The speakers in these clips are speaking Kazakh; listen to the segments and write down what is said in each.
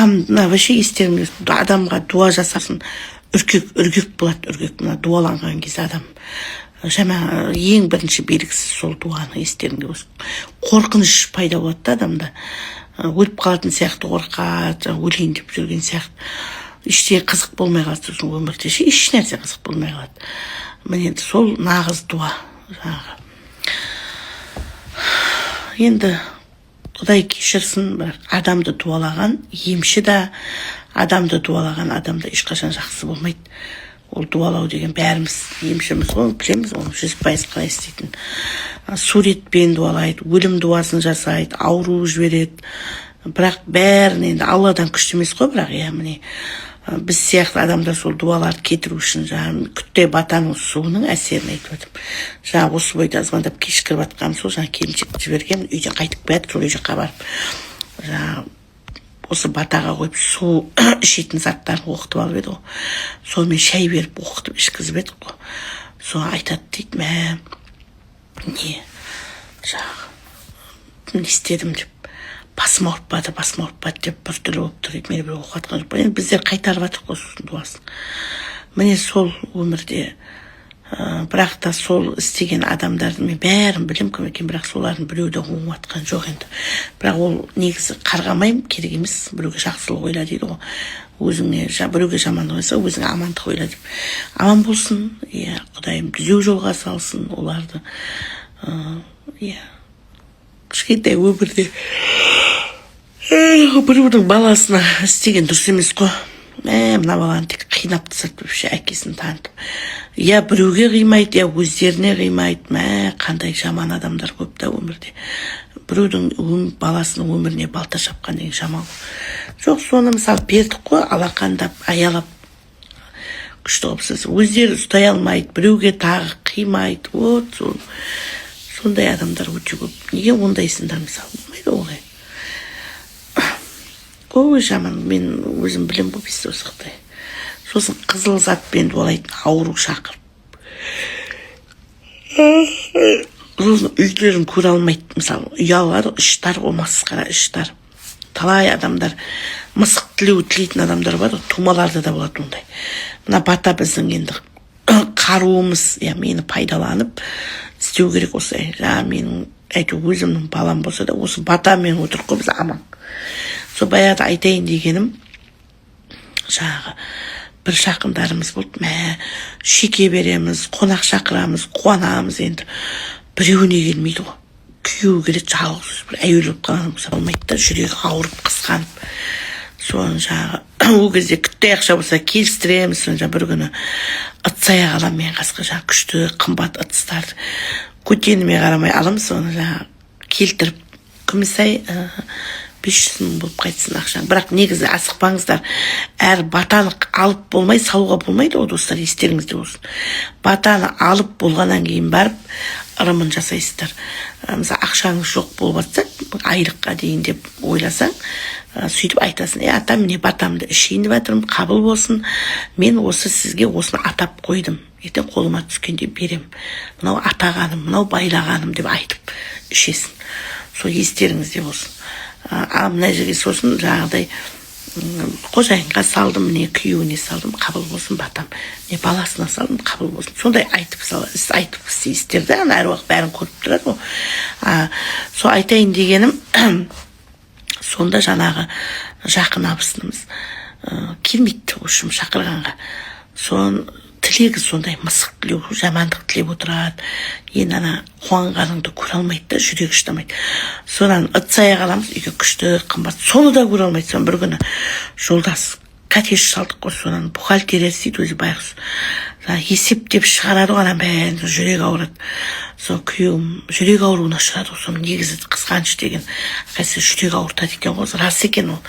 мына вообще естерімде адамға дуа жасасын, үркек болады, үркек мына дуаланған кезде адам. Жаңа ең бірінші белгісі сол дуаны естеріңде болсын. Қорқыныш пайда болады да адамда. Өліп қалатын сияқты қорқады, өлейін деп жүрген сияқты. Іште қызық болмай қалады, сосын өмірде еш нәрсе қызық болмай қалады. Міне сол нағыз дуа. Енді Құдай кешірсін, бірақ адамды дуалаған емші да, адамды дуалаған адамда ешқашан жақсы болмайды. Ол дуалау деген бәріміз емшіміз ғой, білеміз, оны 100% қалай істейтін. Суретпен дуалайды, өлім дуасын жасайды, ауру жібереді. Бірақ бәрін енді Алладан күшті емес қой, бірақ міне біз сияқты адамдар сол дуаларды кетіру үшін күтте батаның суының әсерін айтып жатырмын. Осы бойда звондап кешкіріп жатқаным сол, келіншекті жіберген, үйден қайтып келеді, сол үй жаққа барып. Осы батаға қойып су ішетін заттарын оқытып алып еді ғой. Сонымен шай беріп оқытып ішкізіп еді ғой. Сол айтады дейді, не істедім деп. Басым ауыртпады деп бір түрлі болып тұр дейді. Мені бір оқытқан жоқ. Енді біздер қайтарып жатырық қой сосын дуасын. Міне сол өмірде, бірақ та сол істеген адамдардың мен бәрін білем кім екен, бірақ солардың біреуді оңып жатқан жоқ енді. Бірақ ол негізі қарғамаймын, керек емес, біреуге жақсылық ойла дейді ғой. Өзіңе біреуге жамандық ойса, өзіңе амандық ойла деп. Аман болсын, Құдайым түзеу жолға салсын оларды. Кішкентай өмірде біреудің баласына істеген дұрыс емес қой. Мына баланы тек қинап тастап әкесін танытып. Біреуге қимайды, өздеріне қимайды. Қандай жаман адамдар көп та өмірде. Біреудің баласының өміріне балта шапқан деген жаман. Жоқ, соны мысалы бердік қой, алақандап, аялап. Күшті қопсыз. Өздері ұстай алмайды, біреуге тағы қимайды. Сондай адамдар өте көп. Неге ондайсындар мысалы болмайды оғай? Ой, жаман, мен өзім білем бұл бесті осықтай. Сосын қызыл затпен дуалайтын ауру шақырып. Сосын үйлерін көре алмайды. Мысалы, ұялар, іштар, масқара іштар. Талай адамдар, мысық тілейтін адамдар бар, тумаларда да болады ондай. Мына бата біздің енді қаруымыз, мені пайдаланып, істеу керек осылай. Менің өзімнің балам болса да, осы батамен отырып қой біз аман. Сол баяғыда айтайын дегенім, бір шақындарымыз болды, шеке береміз, қонақ шақырамыз, қуанамыз енді. Біреуіне келмейді ғой. Күйеу келеді, жалғыз бір әйел болып қалған болса болмайды да, жүрегі ауырып, қысқанып. Соны ол кезде күтті ақша болса келістіреміз, бір күні ыдыс-аяқ аламын мен қасқа, күшті, қымбат ыдыстарды. Көтеніме қарамай аламын, соны келтіріп, күміс-ай 500 мың болып қайтсын ақшаң. Бірақ негізі асықпаңыздар. Әр батаны алып болмай, салуға болмайды ғой, достар, естеріңізде болсын. Батаны алып болғаннан кейін барып, ырымын жасайсыздар. Мысалы, ақшаңыз жоқ болып жатса, айлыққа дейін деп ойласаң, сөйтіп айтасың, ата, міне батамды ішейін деп жатырмын, қабыл болсын. Мен осы сізге осыны атап қойдым. Ертең қолыма түскенде берем. Мынау атағаным, мынау байлағаным деп айтып ішесің. Сол естеріңізде болсын. Мына жерге сосын жаңағыдай қожайынға салдым, міне күйеуіне салдым, қабыл болсын батам. Не баласына салдым, қабыл болсын. Сондай айтып істерді, әруақ бәрін көріп тұрады ғой. Сол айтайын дегенім, сонда жаңағы жақын абысынымыз келмейді ұшым шақырғанға. Сон тілегі сондай мысық тілеу, жамандық тілеп отырады. Енді қуанғаныңды көре алмайды да, жүрегі шыдамайды. Сонан ыдыс-аяқ аламыз, үйге күшті, қымбат. Соны да көре алмайды. Сон бір күні жолдас кәтеш салдық қой, сонан бухгалтерия істейді өзі байғұс. Есептеп шығарады ғой, бәрін жүрек ауырады. Сол күйеуім жүрек ауруына ұшырады ғой, соның негізі қызғаныш деген. Қайсы жүрек ауыртады екен ғой, рас екен ол.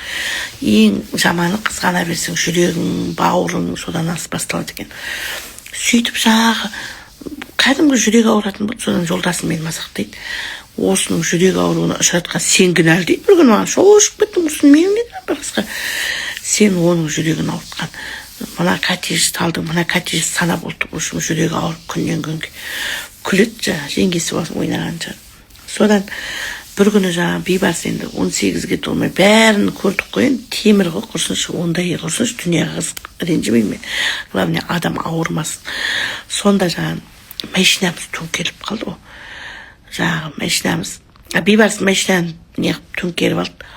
Ең жаманы қызғана берсең, жүрегің, бауырың содан асып басталады екен. Сөйтіп кәдімгі жүрек ауыратын болды, содан жолдасым мені мазақтайды. Осының жүрек ауруына ұшыратқан сен кінәлі дейді. Бір күні маған шошып кеттім, осыны менің деді, бір қысқа. Сен оның жүрегін ауыртқан. Мына кәтеш талдың, мына кәтеш санап ұлттық ұшым жүрегі ауырып күннен күнге күледі, жеңгесі болсын ойнаған шығар. Содан бір күні жаңағы бейбарыс енді 18-ге толмай бәрін көрдік қой, енді темір ғой, құрсыншы, ондай құрсыншы, дүнияға қызық, ренжімеймін мен. Главное, адам ауырмасын. Сонда жаңағы машинамыз төңкеріліп қалды ғой. Жаңағы машинамыз, бейбарыс машинаны неғып төңкеріп алды.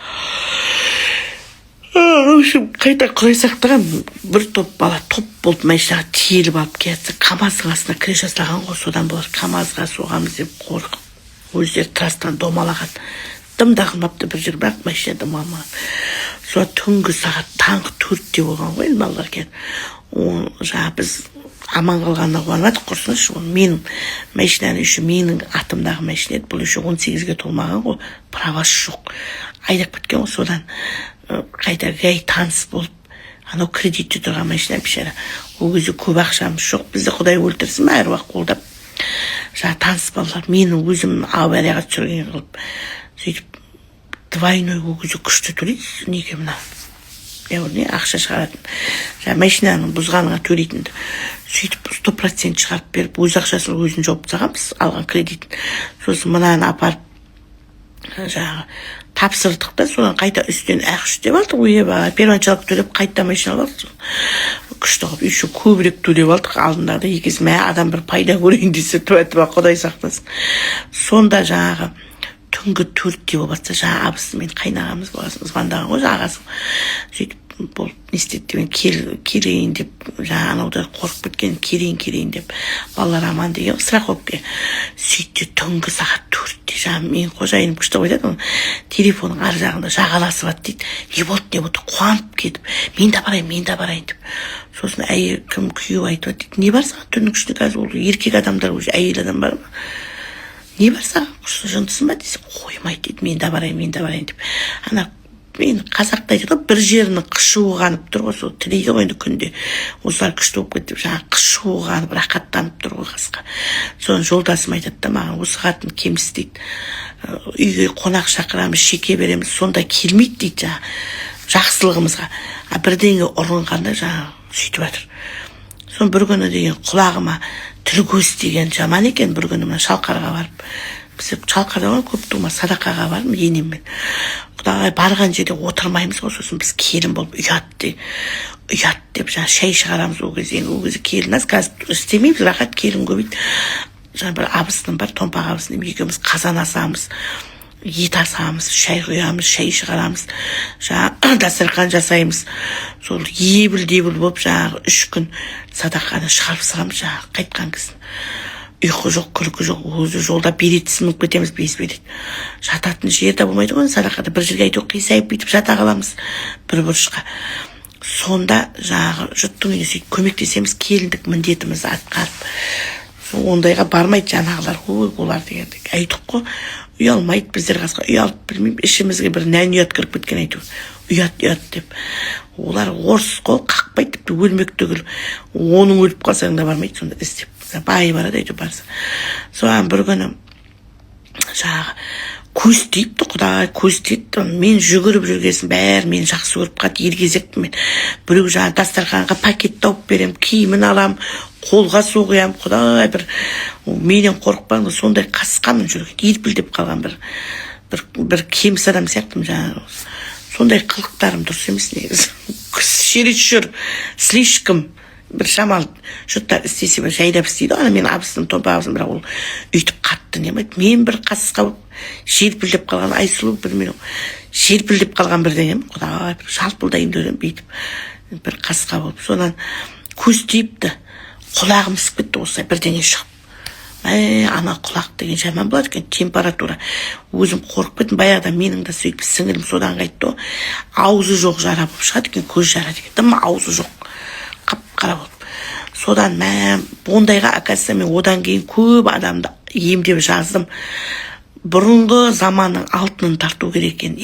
В общем, қайта құрай сақтаған бір топ бала топ болып машинаға тиеліп алып келсе, КамАЗдың астына кіре жаздаған ғой, содан болар КамАЗға соғамыз деп қорқып. Өздері трастан домалаған. Дым да қылмапты бір жер, бірақ машина дым алмаған. Содан түнгі сағат таңғы 4-те болған ғой, балалар келді. Жаңа біз аман қалғанына қуанбадық, құрсыншы, менің машинаның үші менің атымдағы машина еді, бұл үші 18-ге толмаған ғой, правасы жоқ. Айдап кеткен ғой, содан қайта гай таныс болып, анау кредитте тұрған машина бейшара. Ол кезде көп ақшамыз жоқ, бізді Құдай өлтірсін, әруақ қолдап. Жаңа таныс балалар менің өзім аварияға түсірген қылып, сөйтіп двойной ол кезде күшті төлейді, неге мына не ақша шығаратын. Жаңа машинаның бұзғаныңа төлейтінді. Сөйтіп 100% шығарып беріп, өз ақшасын өзін жауып тастағанбыз, алған кредитін. Сосын мынаны апарып жаңағы тапсырдық та, содан қайта үстен ақш деп алдық, первоначалық төлеп қайта машина алдық. Күшті қылып, еще көбірек төлеп алдық, алдындағы екесі адам бір пайда көрейін десе, туа Құдай сақтасын. Сонда жаңағы түнгі 4-те болып жатса, жаңағы абысы мен қайнағамыз боласың, звондаған ғой ағасы. Сөйтіп бұл не істеді деп, келейін деп, жаңағы анауда қорқып кеткен, келейін деп, балалар аман деген сұрақ қойып ке. Сөйтті түнгі сағат 4-те жаңағы мен қожайыным күшті қойдады, телефонның ар жағында жағаласып ат дейді. Не болды, қуанып кетіп, мен да барайын деп. Сосын әйел кім күйеу айтып ат дейді. Не бар саған түннің күшті қазір, ол еркек адамдар, әйел адам бар ма? Не бар саған, жындысың ба десе, қоймайды дейді, мен да барайын деп. Ана мен қазақта айтады ғой, бір жерінің қышуы қанып тұр ғой, сол тілейді ғой енді күнде. Осылар күшті болып кетіп, жаңағы қышуы қанып, рақаттанып тұр ғой қасқа. Соны жолдасым айтады да маған, осы қатын кемсіз дейді. Үйге қонақ шақырамыз, шеке береміз, сонда келмейді дейді жаңағы жақсылығымызға. Бірдеңе ұрынғанда жаңағы сөйтіп жатыр. Сон бір күні деген құлағыма тіл көз деген жаман екен, бір күні Шалқарға барып. Біз Шалқарда көп тума садақаға бармын енеммен. Құдай барған жерде отырмаймыз ғой, сосын біз келін болып ұят деп жаңа шай шығарамыз ол кезде келін аз, қазір істемейміз, рахат келін көбейді. Жаңа бір абысыным бар, томпақ абысыным, екеуміз қазан асамыз, ет асамыз, шай құямыз, шай шығарамыз, жаңа дастархан жасаймыз. Сол ебіл болып жаңағы 3 күн садақаны шығарып саламыз, жаңағы қайтқан кісін. Ұйқы жоқ, күлкі жоқ, өзі жолда беретісін мүліп кетеміз, без берет. Жататын жер де болмайды ғой, садақада бір жерге айту қисайып бүйтіп жата қаламыз бір бұрышқа. Сонда жаңағы жұттың үйіне сөйтіп көмектесеміз, келіндік міндетімізді атқарып. Ондайға бармайды жаңағылар, олар дегенде айтық қой, ұялмайды біздер қасқа, ұялып білмеймін, ішімізге бір нән ұят кіріп кеткен айту, ұят деп. Олар орыс қол қақпайды, тіпті өлмек түгіл, оның өліп қалсаң да бармайды, сонда істеп. Бай барады айту барса. Соған бір күні жаңағы көз тиіпті, Құдай көз тиіпті. Мен жүгіріп жүргесін бәрі мен жақсы көріп қатты ергезекпін мен. Біреу жаңағы дастарханға пакет тауып берем, киімін алам, қолға соғыям. Құдай бір менен қорықпан, сондай қасқамын жүрген, елпілдеп қалған бір кеміс адам сияқтым жаңағы. Сондай қылықтарым дұрыс емес негізі. Чересчур, слишком бір шамал жұттар істесе бір жайдап істейді. Ана мен абысым, томпақ абысым, бірақ ол үйтіп қатты немайды. Мен бір қасқа болып, желпілдеп қалған, Айсұлу білмеймін, желпілдеп қалған бірдеңем. Құдай бір жалпылдайын дедім бүйтіп, бір қасқа болып. Содан көз тиіпті, құлағым ісіп кетті осылай бірдеңе шығып. Ана құлақ деген жаман болады екен, температура. Өзім қорқып кеттім, баяғыда менің да сөйтіп сіңілім содан қайтты. Аузы жоқ жара болып шығады екен, көз жара деген. Дым аузы жоқ. Қап-қара болып. Содан ондайға оказывается мен одан кейін көп адамды емдеп жаздым. Бұрынғы заманның алтынын тарту керек екен.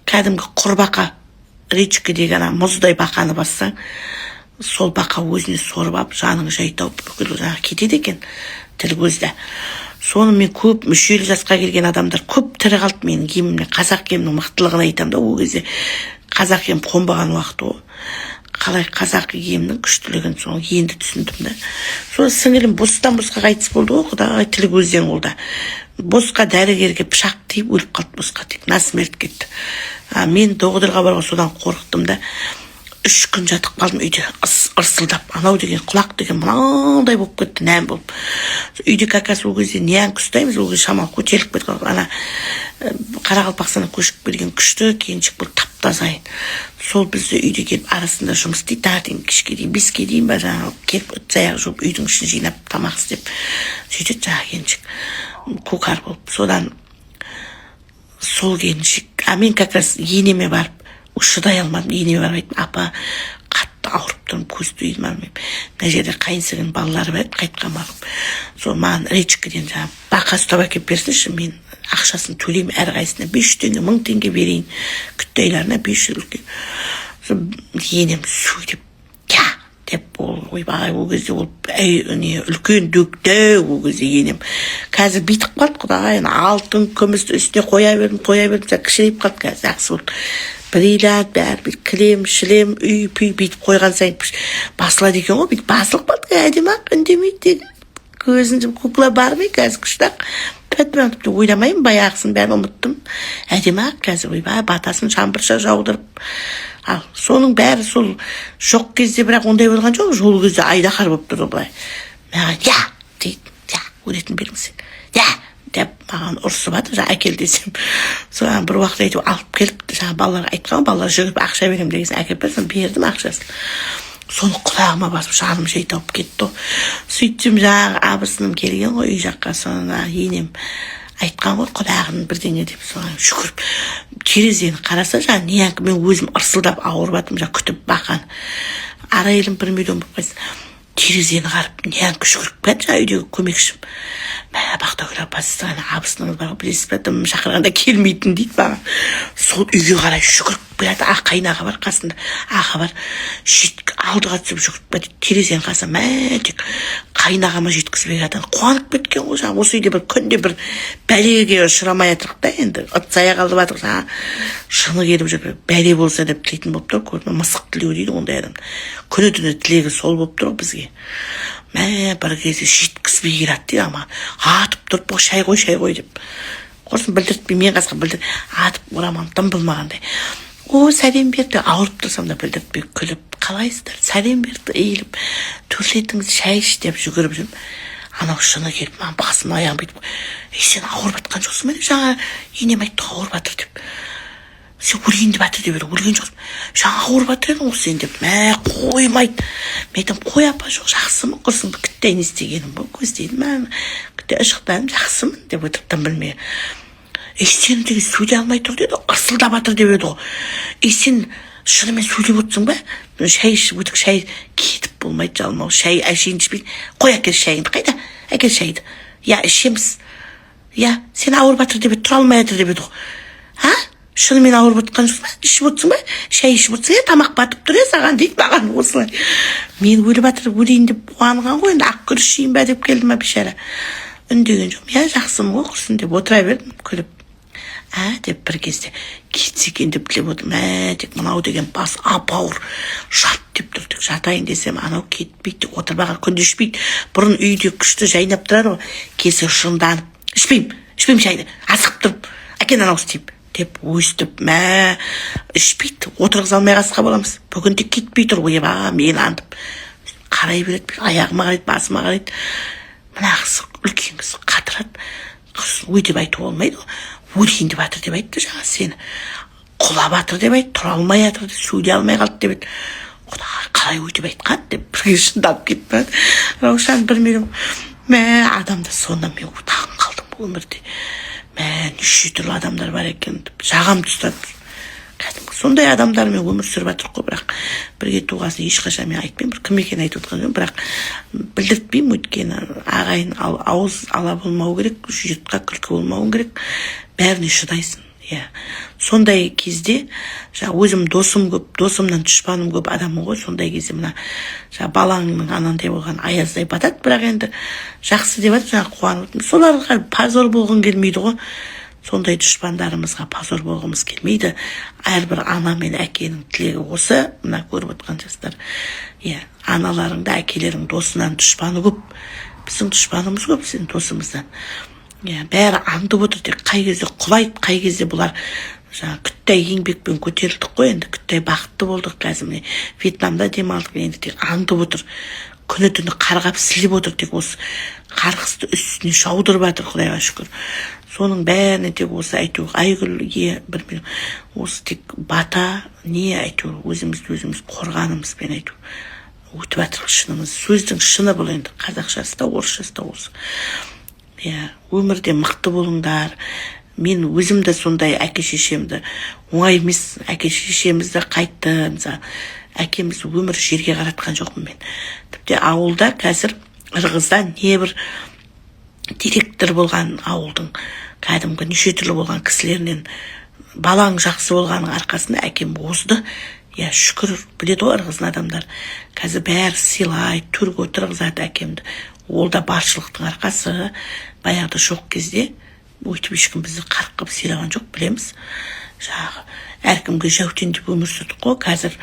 Кәдімгі құрбақа речка деген мұздай бақаны бассаң, сол бақа өзіне сорып алып, жаның жай тауып, бүкіл жаңағы кетеді екен тіл көзді. Соны мен көп мүшелі жасқа келген адамдар көп тірі қалды менің емімнен. Қазақ емнің мықтылығын айтам да, ол кезде қазақ ем қонбаған уақыты ғой. қалай қазақ емнің күштілігін соны енді түсіндім да. Сол сіңілім бостан босқа қайтыс болды ғой, құдағай тілі көзден қолда. Босқа дәрігерге пышақ тиіп өліп қалды, босқа тек насмерть кетті. Мен доғдырға баруға содан қорықтым да. 3 күн жатып қалдым үйде, ырсылдап, анау деген құлақ деген мынандай болып кетті, нәм болып. Үйде какас ол кезде неян күстаймыз, ол кезде шамал көтеріліп кетті. Ана Қарақалпақстан көшіп келген күшті келіншек бұл таптазайын. Сол бізді үйде келіп арасында жұмыс істейді, таңертең кешке дейін 5-ке дейін ба жаңағы келіп ыдыс-аяқ жуып үйдің ішін жинап тамақ істеп сөйтеді жаңағы келіншек кукар болып. Содан сол келіншек, мен как раз енеме барып шыдай алмадым, енеме барып айттым, апа қатты ауырып тұрмын, көзді үйдім алмаймын. Мына жерде қайынсіңлім балалары бар, қайтқан барып. Сол маған речкіден жаңағы бақа ұстап әкеліп берсінші, мен ақшасын төлеймін, әрқайсысына 500 теңге, 1000 теңге берейін, күттейлеріне 500 үлкен. Сол енем сөйлеп, «Я!» деп ойбағай, ол кезде ол үлкен дөкті, ол кезде енем. Қазір битіп қалды, құдағай, алтын, күмісті үстіне қоя бердім, кішірейіп қалды, қазір жақсы болды. Бриллиант, бәрі кілем, шілем, үй, пүй бүйтіп қойған сайын басылады екен ғой, бүйтіп басылып қалды, әдемі-ақ үндемейді. Көзін кукла бар ма қазір күштақ? Тіпті ойламаймын, баяғысын бәрін ұмыттым. Әдемі-ақ қазір ойбай, батасын шампырша жаудырып. Ал соның бәрі сол жоқ кезде, бірақ ондай болған жоқ, жол кезде айдақар болып тұрды былай. Маған «Я!» дейді, «Я!» өретін беріңсің. «Я!» деп маған ұрсып жатыр, әкел десем. Соған бір уақыт айтып алып келіп, жаңағы балаларға айтқан, балалар жүгіріп ақша берем дегенсін, әкеліп берсем, бердім ақшасын. Соны құлағыма басып жаным жай тауып кетті. Сөйтсем жаңағы абысыным келген ғой үй жаққа, соны енем айтқан ғой, құлағын бірдеңе деп, соған жүгіріп терезені қараса, жаңағы неяңкі мен өзім ырсылдап ауырып жатырмын, жаңағы күтіп бақан. Арайлым 1 миллион болып қайсы. Терезені қарып, неяңкі жүгіріп кетті, жаңағы үйдегі көмекшім. Мә бақтагүл апасы, абысыныңыз бар, білесіз бе, дым шақырғанда келмейтін дейді маған. Сол үйге қарай жүгіріп келеді, қайын аға бар қасында, аға бар, алдыға түсіп жүгіріп кетті, терезені қараса, мә тек қайын ағама жеткізбей жатыр, қуанып кеткен ғой, жаңағы осы үйде бір күнде бір бәлеге ұшырамай жатырық та, енді ыдыс-аяқ алып жатырық, жаңағы шыны келіп жүр, бәле болса деп тілейтін болып тұр, көрдің мысық тілеу дейді ондай адам. Күні-түні тілегі сол болып тұр бізге. Мә бір кезде жеткізбей келеді дейді, ама атып тұрып, шай қой деп. Құрсын білдіртпей, мен қасқа білдір, атып орамам тым болмағандай. Сәлем берді, ауырып тұрсам да білдіртпей күліп, қалайсыздар, сәлем берді, иіліп, төрлетіңіз шай іш деп жүгіріп жүрмін. Анау шыны келіп, маған басым аяғым бүйтіп, сен ауырып жатқан жоқсың ба деп, жаңа енем айтты, ауырып жатыр деп. Сен өлейін деп жатыр деп еді, өлген жоқсың. Жаңа ауырып жатыр едің осы сен деп, мә қоймайды. Мен айтам, қой апа жоқ, жақсымын, құрсын күтте не істегенім бұл көздейді, мә күтте ұшықтаным, жақсымын деп отырыптан білмей. Сен деген сөйлей алмай тұр деді, ырсылдап жатыр деп еді ғой. Сен шынымен сөйлеп отырсың ба? Шай ішіп өтік, шай кетіп болмайды жалмау. Шай әшейін ішпейді. Қой әкел шайыңды, қайда? Әкел шайды. Я ішеміз. Я, сен ауырып жатыр деп еді, тұра алмай жатыр деп еді ғой. Шынымен ауырып жатқан жоқсың ба? Ішіп отырсың ба? Шай ішіп отырсың, тамақ батып тұр саған дейді маған осылай. Мен өліп жатыр, өлейін деп қуанған ғой, енді ақ күріш жейін бе деп келді ма бейшара. Үндеген жоқ. Я жақсымын ғой, құрсын деп отыра бердім, күліп. Деп бір кезде кетсе екен деп тілеп отырмын. Тек мынау деген бас ап-ауыр жат деп тұрдық. Жатайын десем, анау кетпейді, отырбаған күнде ішпейді. Бұрын үйде күшті жайнап тұрады ғой. Келсе шынданып, ішпеймін шайды, асығып тұрып, әкен анау істеймін деп өстіп, ішпейді, отырғыза алмай қасқа боламыз. Бүгін де кетпей тұр, мен андып. Қарай береді, аяғыма қарайды, басыма қарайды. Мына қысы үлкен кісі қатырады. Қыз ой деп айту болмайды ғой. Өлейін деп жатыр деп айтты жаңа сені. Құлап жатыр деп айтты, тұра алмай жатыр деп, сөйлей алмай қалды деп еді. Құдай қалай ой деп айтқан деп бірге шындап кетті. Раушан 1 миллион. Адамда сонда мен таң қалдым бұл өмірде. Неше түрлі адамдар бар екен деп жағам тұстады. Сондай адамдармен өмір сүріп жатыр ғой, бірақ бірге туғасын ешқашан мен айтпаймын, кім екенін айтып отырған жоқпын, бірақ білдіртпеймін, өйткені ағайын ауыз ала болмау керек, жұртқа күлкі болмау керек, бәріне шыдайсың. Сондай кезде өзім досым көп, досымнан дұшпаным көп адамым ғой, сондай кезде мына балаңның анандай болған аяздай батады, бірақ енді жақсы деп жатыр, қуанып отырмын. Соларға позор болғың келмейді ғой. сондай дұшпандарымызға позор болғымыз келмейді. Әрбір ана мен әкенің тілегі осы. Мына көріп отқан жастар, аналарыңда әкелерің досынан дұшпаны көп. Біздің дұшпанымыз көп біздің досымыздан. Бәрі аңдып отыр, тек қай кезде құлайды, қай кезде бұлар күттай еңбекпен көтерілдік қой, енді күттай бақытты болдық. Қазір міне Вьетнамда демалдық, енді тек аңдып отыр. Күні түні қарғап сіліп отыр, тек осы қарғысты үстіне жаудырып жатыр, Құдайға шүкір. Соның бәріне тек осы әйтеуір Айгүл білмеймін, осы тек бата не әйтеуір өзіміз қорғанымызбен әйтеуір өтіп жатыр шынымыз. Сөздің шыны бұл, енді қазақшасы да орысшасы да осы. Өмірде мықты болыңдар. Мен өзімді сондай әке шешемді оңай емес, әке шешемізді қайтты, мысалы әкеміз өмір жерге қаратқан жоқпын мен. Тіпті ауылда қазір Ырғызда небір директор болған ауылдың кәдімгі неше түрлі болған кісілерінен балаң жақсы болғанның арқасында әкем озды. Шүкір, біледі ғой Ырғыздың адамдар. Қазір бәрі сыйлайды, төрге отырғызады әкемді. Ол да баршылықтың арқасы. Баяғыда жоқ кезде өйтіп ешкім бізді қарқ қылып сыйлаған жоқ, білеміз. Әркімге жәутеңдеп өмір сүрдік қой. Қазір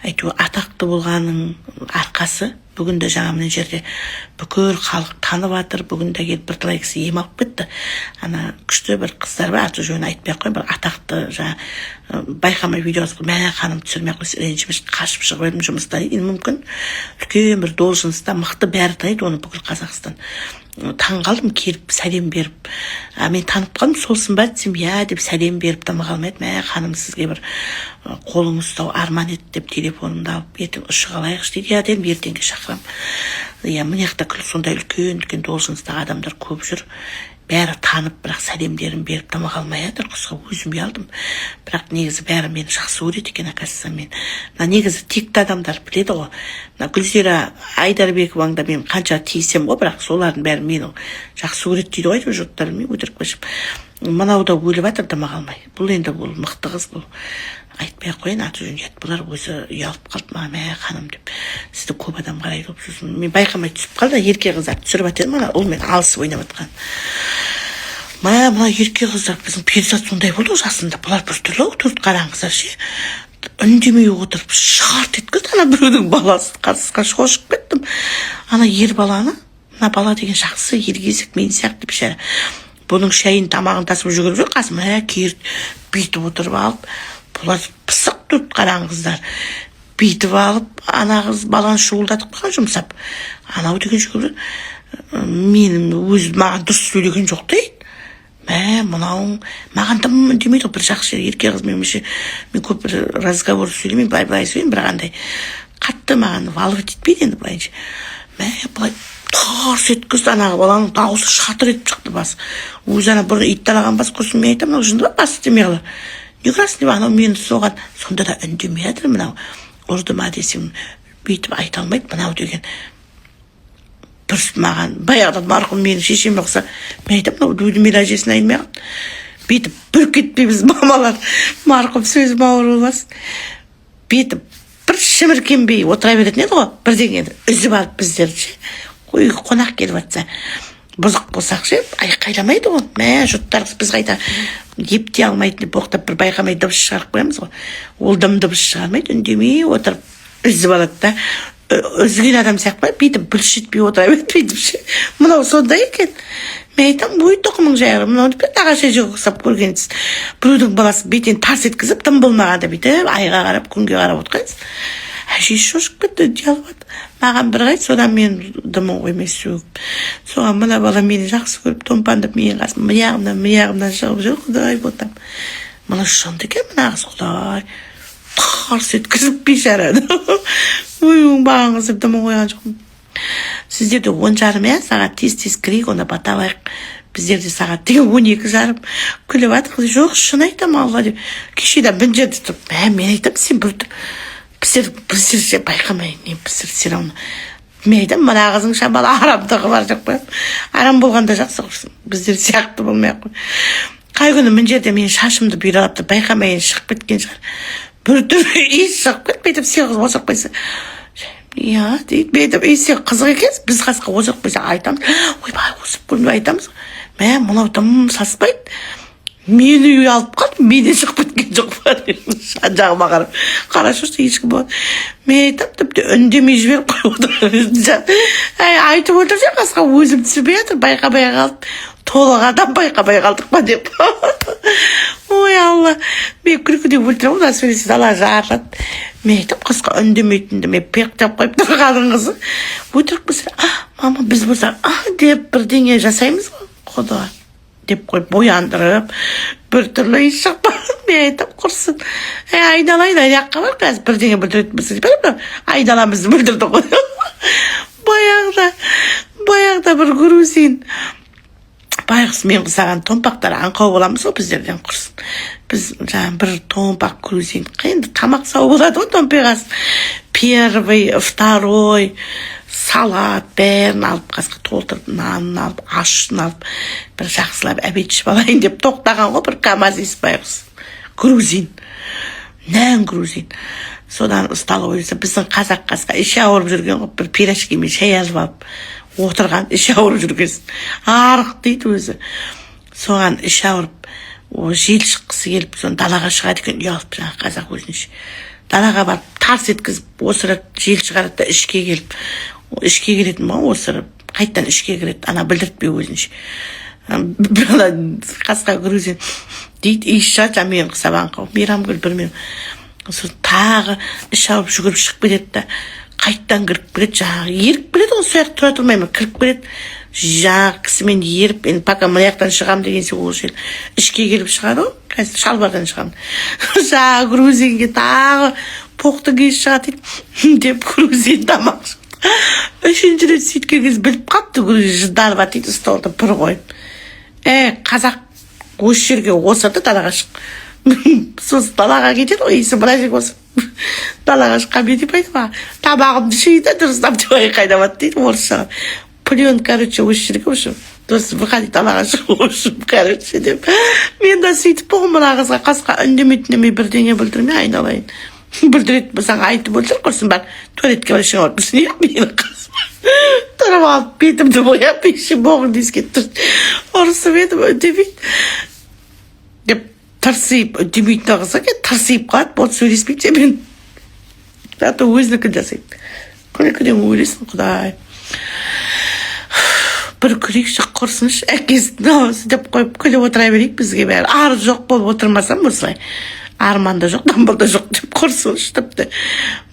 әйтеуір атақты болғанның арқасы. Бүгінде мына жерде бүкіл халық танып жатыр. Бүгінде келіп бірталай кісі ем алып кетті. Ана күшті бір қыздар бар, аты жөнін айтпай ақ қой, бір атақты байқамай видеосы бұл. Мә ханым түсірмей ақ қойсын, ренжімеш, қашып шығып едім жұмыста дейді. Мүмкін үлкен бір должностьта мықты, бәрі таниды оны бүкіл Қазақстан. Таң қалдым, келіп сәлем беріп. Мен танып қалдым, солсын ба десем, деп сәлем беріп тамақ алмайды. Мә ханым, сізге бір қолың ұстау арман еді деп телефонымды алып, ертең ұшыға алайықшы дейді. Дедім, ертеңге шақырам. Мына жақта сондай үлкен должностьтағы адамдар көп жүр. Бәрі танып, бірақ сәлемдерін беріп тамақ алмай жатыр. Құсқа өзім ұялдым. Бірақ негізі бәрі мені жақсы көреді екен, оказывается. Мен негізі текті адамдар біледі ғой. Гүлзира Айдарбекованың да мен қанша тиісем ғой, бірақ солардың бәрі мені жақсы көреді дейді ғой, жұрттар білмей өтірік қашып. Мынау да өліп жатыр тамақ алмай. Бұл енді бұл мықты қыз, бұл айтпай ақ қойын, аты жөнін бұлар өзі ұялып қалды маған, мә ханым деп. Сізді көп адам қарайды ғой, сосын мен байқамай түсіп қалды, ерке қыздар түсіріп жатыр, ол мен алысып ойнап жатқан. Мына ерке қыздар біздің перизат сондай болды жасында. Бұлар бір түрлі төрт қараңғыздар ше. Үндемей отырып шарт еткізді. Ана біреудің баласы қарсысқа шошып кеттім. Ана ер баланы, мына бала деген жақсы, ергезек, мен сияқты бейшара. Бұның шайын тамағын тасып жүгіріп жүр, қасыма керт бүйтіп отырып алып, бұлар пысық төрт қараңғыздар бүйтіп алып, ана қыз баланы шуылдатып қалған жұмсап. Анау деген жүгіріп, менің өз маған дұрыс сөйлеген жоқ дейді. Мынауың маған тым демейді, бір жақсы ерке қыз мен көп бір разговор сөйлемеймін, былай сөйлеймін, бірақ андай қатты маған валып етпейді енді былайынша. Былай тарс еткізді, анағы баланың дауысы шатыр етіп шықты басы. Өзі ана бұрын ит талаған бас құрсын, мен айтамын, мынау жынды ба басы істемей қалар. Не қырасың деп, анау мені соған, сонда да үндемей жатыр, мынау ұрды ма десем, бүйтіп айта алмайды, мынау деген. Дұрыс маған, баяғыда марқұм менің шешем оқса, мен айтам, мынау өлімел әжесін айнымай қалды. Бүйтіп бүріп кетпейміз мамалар, марқұм сөзім ауыр болмасын. Бүйтіп бір шіміркенбей отыра беретін еді ғой, бірдеңені үзіп алып біздерді. Үйге қонақ келіп жатса, бұзық болсақ ше, айқайламайды ғой. Жұрттар біз қайта епте алмайтын боқтап бір байқамай дыбыс шығарып қоямыз ғой. Ол дыбыс шығармайды, үндемей отырып үзіп алады да. Үзген адам сияқты бүйтіп бүлшітпей отыра береді, бүйтіп ше. Мынау сондай екен. Мен айтам, ой тоқымың жайғыр, мынау бір нағашы әже ұқсап көргенсіз. Біреудің баласы бетінен тарс еткізіп, тым болмағанда бүйтіп айға қарап, күнге қарап отырғансыз. Әжесі шошып кетті, жалғады. Маған бір қайт, содан мен дымын қоймай сөгіп. Соған мына бала мені жақсы көріп, томпандып, менің қасым мияғымнан шығып жүр, Құдай ботам. Мына жынды екен, мына қыз, Құдай. Тарс еткізіп бейшарады. Ойың баған қызып дымын қойған жоқпын. Сіздерде 10:30 сағат тез кірейік, онда бата алайық. Біздерде сағат 12:30 күліп жатыр. Жоқ, шын айтам Алла деп. Кешеде бір жерде тұрып, мен айтам, сен бір пісір байқамай, не пісір сирауны. Мен айтам, мына қызың шамалы арамдығы бар жоқ па? Арам болғанда жақсы құрсын. Біздер сияқты болмай ақ қой. Қай күні мін жерде мен шашымды бүйралапты, байқамайын шығып кеткен шығар. Бір түрлі иіс шығып кетпейтіп, сен қыз осып қойса. Дейді, бейтіп, сен қызық екенсіз, біз қасқа осып қойса айтамыз. Ойбай, осып көрмей айтамыз. Мұнау тым саспайды. Мені үй алып қалды, менен шығып кеткен жоқ па жан жағыма қарашы ешкім болады. Мен айтамын, тіпті үндемей жіберіп қойып отыр. Айтып отыр же қасқа өзім түсінбей жатыр, байқамай қалды. Толық адам байқамай қалдық па деп. Ой алла, мен күлкіде өлтіремін, мына сөйлесе дала жарылады. Мен айтам, қасқа үндемейтінді, мен пектеп қойып тұрғаның қызы. Өтірік болса, мама біз болса, деп бірдеңе жасаймыз ғой, құда деп қойып бояндырып, бір түрлі еш шықпады. Мен айтам, құрсын. Айналайын, аяққа бар, қазір бірдеңе бүлдіретін болса деп, айдаламызды бүлдірді ғой. Баяғда бір грузин. Байғыз мен саған томпақтар аңқау боламыз ғой біздерден құрсын. Біз жаңа бір томпақ грузин. Енді тамақ сау болады ғой томпеғас. Первый, второй, салат бәрін алып қасқа толтырып, нанын алып, ашын алып, бір жақсылап әбет ішіп алайын деп тоқтаған ғой бір камазис байғыз. Грузин. Нән грузин. Содан столовый біздің қазақ қасқа іші ауырып жүрген ғой, бір пирожкимен шай алып алып отырған, іші ауырып жүргенсін. Арық дейді өзі. Соған іші ауырып, жел шыққысы келіп, соны далаға шығады екен, ұялып жаңа қазақ өзінше. Далаға барып, тарс еткізіп, осырып, жел шығарады да ішке келіп, ішке келетін ма, осырып, қайттан ішке келеді, ана білдіртпей өзінше. Қасқа грузин дейді, иша жамен қысабан қау, Мейрамгүл білмеймін. Сосын тағы іші ауырып жүгіріп шығып кетеді да, қайттан кіріп келеді, жаңағы еріп келеді ғой, сояқ тұра тұрмаймын, кіріп келеді, жаңағы кісімен еріп, енді пока маяқтан шығам дегенсе ол жел ішке келіп шығады ғой, қазір шалбардан шығам. Жаңағы грузинге тағы поқты кез шығады деп грузин тамақ шығады. Үшінші рет сөйткен кез біліп қапты, грузин жыдарып дейді, столды бір қойып. Қазақ осы жерге осырды, далаға шық. Сосын далаға кетеді ғой, есі бұра жерге осып. Далаға шыққан мен деп айтып, тамағымды жейді, дұрыстап деп айқайдаватты дейді, орысшаға. Плен, короче, осы жерге ұшып. Досы выходи далаға шығып ұшып, короче, деп. Мен да сөйтіп болғым мұна қызға қасқа үндеметінеме бірдеңе білдірмей айналайын. Білдірет болсаң айтып өлтір, құрсын бар, туалетке бар ішің ауырып, не мені қызым. Тұрып алып, бетімді бояп, беші боғын дескен тұр. Ұрысып едім, үндемейді. Деп, тырсиып, үндемейтін ағызға кен, тырсиып қалады, болды сөйлеспейді, мен. Зато өзінікін жасайды. Күні-күнен өлесің, құдай. Бір күрекші құрсыныш, әкесін ауысы деп қойып күліп отыра берейік бізге бәрі. Ар жоқ болып отырмасам осылай. Арманда жоқ, дамбалда жоқ деп құрсыныш тіпті.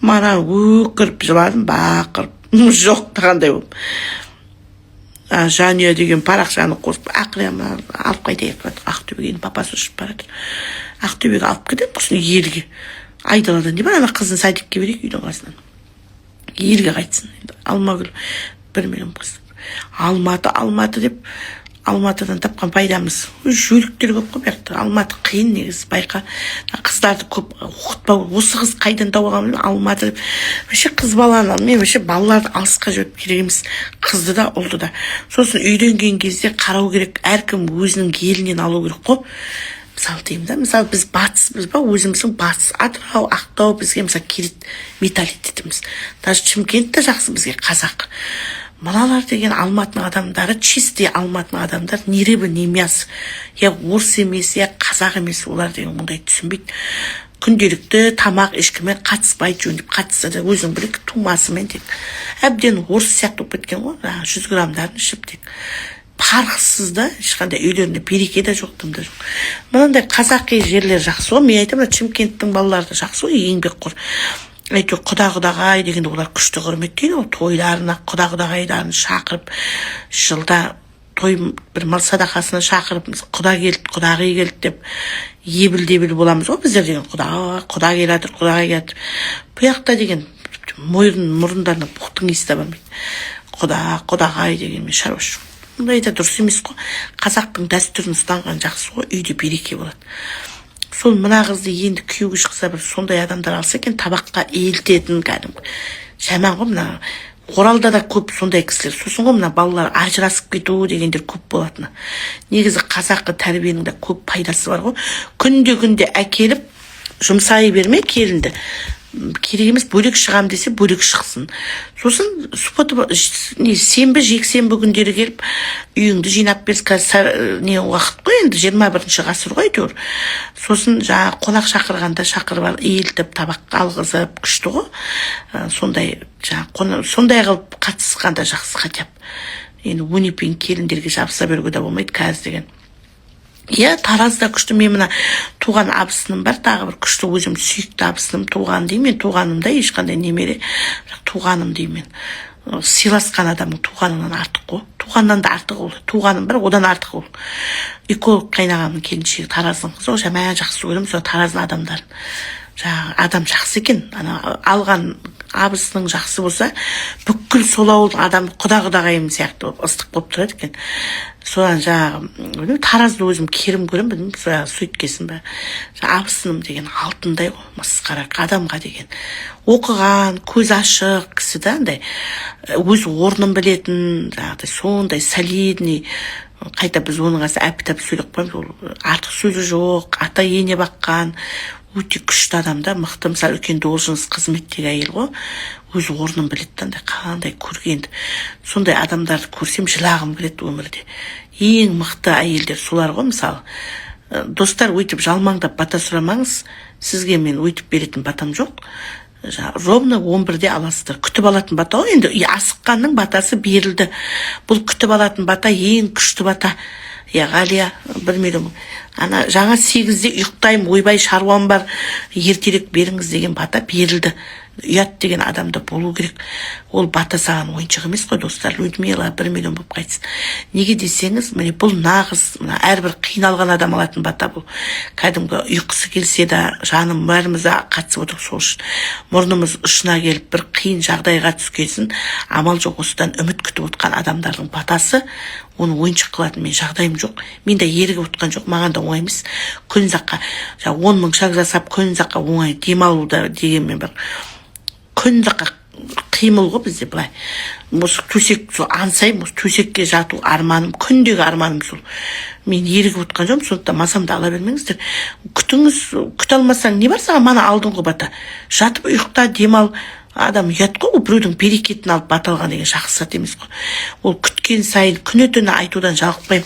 Мана өкіріп жыладым, бақырып. Жоқ тағандай болып. Жания деген парақшаны қосып, ақырия алып қайтайық. Ақтөбеге папасы ұшып барады. Ақтөбеге алып кетеді, құрсын елге. Айдаладан не бар, ана қыздың садикке берейік үйдің қасынан. Елге қайтсын. Алмагүл бір миллион қыз. Алматы деп, Алматыдан тапқан пайдамыз. Жөліктер көп қой бәкті. Алматы қиын негіз, байқа. Қыздарды көп оқытпау. Осы қыз қайдан тауған Алматы деп. Вообще қыз баланы, мен вообще балаларды алысқа жөп керек емес. Қызды да, ұлды да. Сосын үйленген кезде қарау керек. Әркім өзінің елінен алу керек қой. Мысалы деймін да, мысалы біз батыспыз ба, өзіміздің батыс, Атырау, Ақтау бізге мысалы керет менталитетіміз. Даже Шымкентте жақсы бізге қазақ. Мыналар деген Алматының адамдары, чистый Алматының адамдар, не рыба, не мясо. Я орыс емес, я қазақ емес, олар деген мұндай түсінбейді. Күнделікті тамақ ешкіммен қатыспайды, жөндеп қатысса да өзің білек тумасымен тек. Әбден орыс сияқты болып кеткен ғой, 100 граммдарын ішіп тек. Парықсыз да, ешқандай үйлерінде береке де жоқ, тым да жоқ. Мынандай қазақи жерлер жақсы ғой, мен айтамын, Шымкенттің балалары да жақсы ғой, еңбекқор. Әйтеу құда-құдағай дегенде олар күшті құрметтейді ғой, тойларына құда-құдағайларын шақырып, жылда той бір мал садақасына шақырып, құда келді, құдағи келді деп ебіл-дебіл боламыз ғой, біздер деген құда келатыр, құдағай келатыр. Бұяқта деген мұрындарына бұқтың есі бармайды. Құдағай дегенмен шаруаш. Мұндай да дұрыс емес қой. Қазақтың дәстүрін ұстанған жақсы ғой, үйде береке болады. Сол мына қызды енді күйеуге шықса бір сондай адамдар алса екен, табаққа елтетін кәдімгі. Жаман ғой, мына Оралда да көп сондай кісілер. Сосын ғой мына балалар ажырасып кету дегендер көп болатыны. Негізі қазақы тәрбиенің де көп пайдасы бар ғой. Күнде әкеліп жұмсай берме келінді. керек емес, бөлек шығам десе бөлек шықсын. Сосын сенбі жексенбі күндері келіп үйіңді жинап берсін. Қазір не уақыт қой, енді 21 ғасыр ғой әйтеуір. Сосын жаңағы қонақ шақырғанда шақырып алып иілтіп табақ алғызып күшті ғой. Сондай қылып қатысқанда жақсы хотя бы. Енді өнепен келіндерге жабыса беруге де болмайды қазір деген. Иә, Таразда күшті. Мен мына туған абысыным бар, тағы бір күшті, өзім сүйікті абысыным, туған деймін. Туғанымда ешқандай немере, туғаным деймін. Сыйласқан адамның туғанынан артық қой. Туғаннан да артық ол. Туғаным бар, одан артық ол. Эколог қайнағамның келіншегі, Тараздың қызы, жаман жақсы көремін сол Тараздың адамдарын. Адам жақсы екен. Алған абысының жақсы болса, бүкіл сол ауылдың адамы құда-құдағайым сияқты болып ыстық болып тұрады екен. Содан Таразды өзім керім көремін, сөйткесін бе. Абысыным деген алтындай ғой, масқара адамға деген. Оқыған, көз ашық кісі да, андай өз орнын білетін, сондай солидный. Қайта біз оның аса әпітап сөйлеп қоймыз, артық сөзі жоқ, ата ене баққан, өте күшті адамда, мықты. Мысалы үлкен должность қызметтегі әйел ғой, өз орнын біледі, қандай көргенді. Сондай адамдарды көрсем жылағым келеді өмірде. Ең мықты әйелдер солар ғой. Мысалы достар, өйтіп жалмаңдап бата сұрамаңыз, сізге мен өйтіп беретін батам жоқ. Ровно 11-де аласыздар. Күтіп алатын бата ғой. Енді асыққанның батасы берілді. Бұл күтіп алатын бата ең күшті бата. Ғалия, білмедім. Жаңа 8-де ұйықтаймын, ойбай шаруам бар, ертерек беріңіз деген бата берілді. Ұят деген адамда болу керек. Ол бата саған ойыншық емес қой, достар. Людмила 1 миллион болып қайтсын. Неге десеңіз, міне бұл нағыз, әрбір қиналған адам алатын бата бұл. Кәдімгі ұйқысы келсе де, жаным бәріміз қатысып отырық сол үшін. Мұрнымыз ұшына келіп бір қиын жағдайға түскесін, амал жоқ, осыдан үміт күтіп отқан адамдардың батасы, оны ойыншық қылатын мен жағдайым жоқ. Мен де ерігіп отқан жоқ, маған да оңай емес. Күн заққа 10 мың шаг жасап, күн заққа оңай демалуда дегенмен бір күн заққа қимыл ғой бізде былай. Осы төсек, аңсаймын, осы төсекке жату арманым, күндегі арманым сол. Мен ерігіп отқан жоқпын, сондықтан мазамды ала бермеңіздер. Күтіңіз, күте алмасаң не бар саған, мана алдың ғой бата. Жатып ұйықта, демал. Адам ұят қой, ол біреудің берекетін алып бата алған деген жақсы зат емес қой. Ол күткен сайын күні түні айтудан жалықпаймын.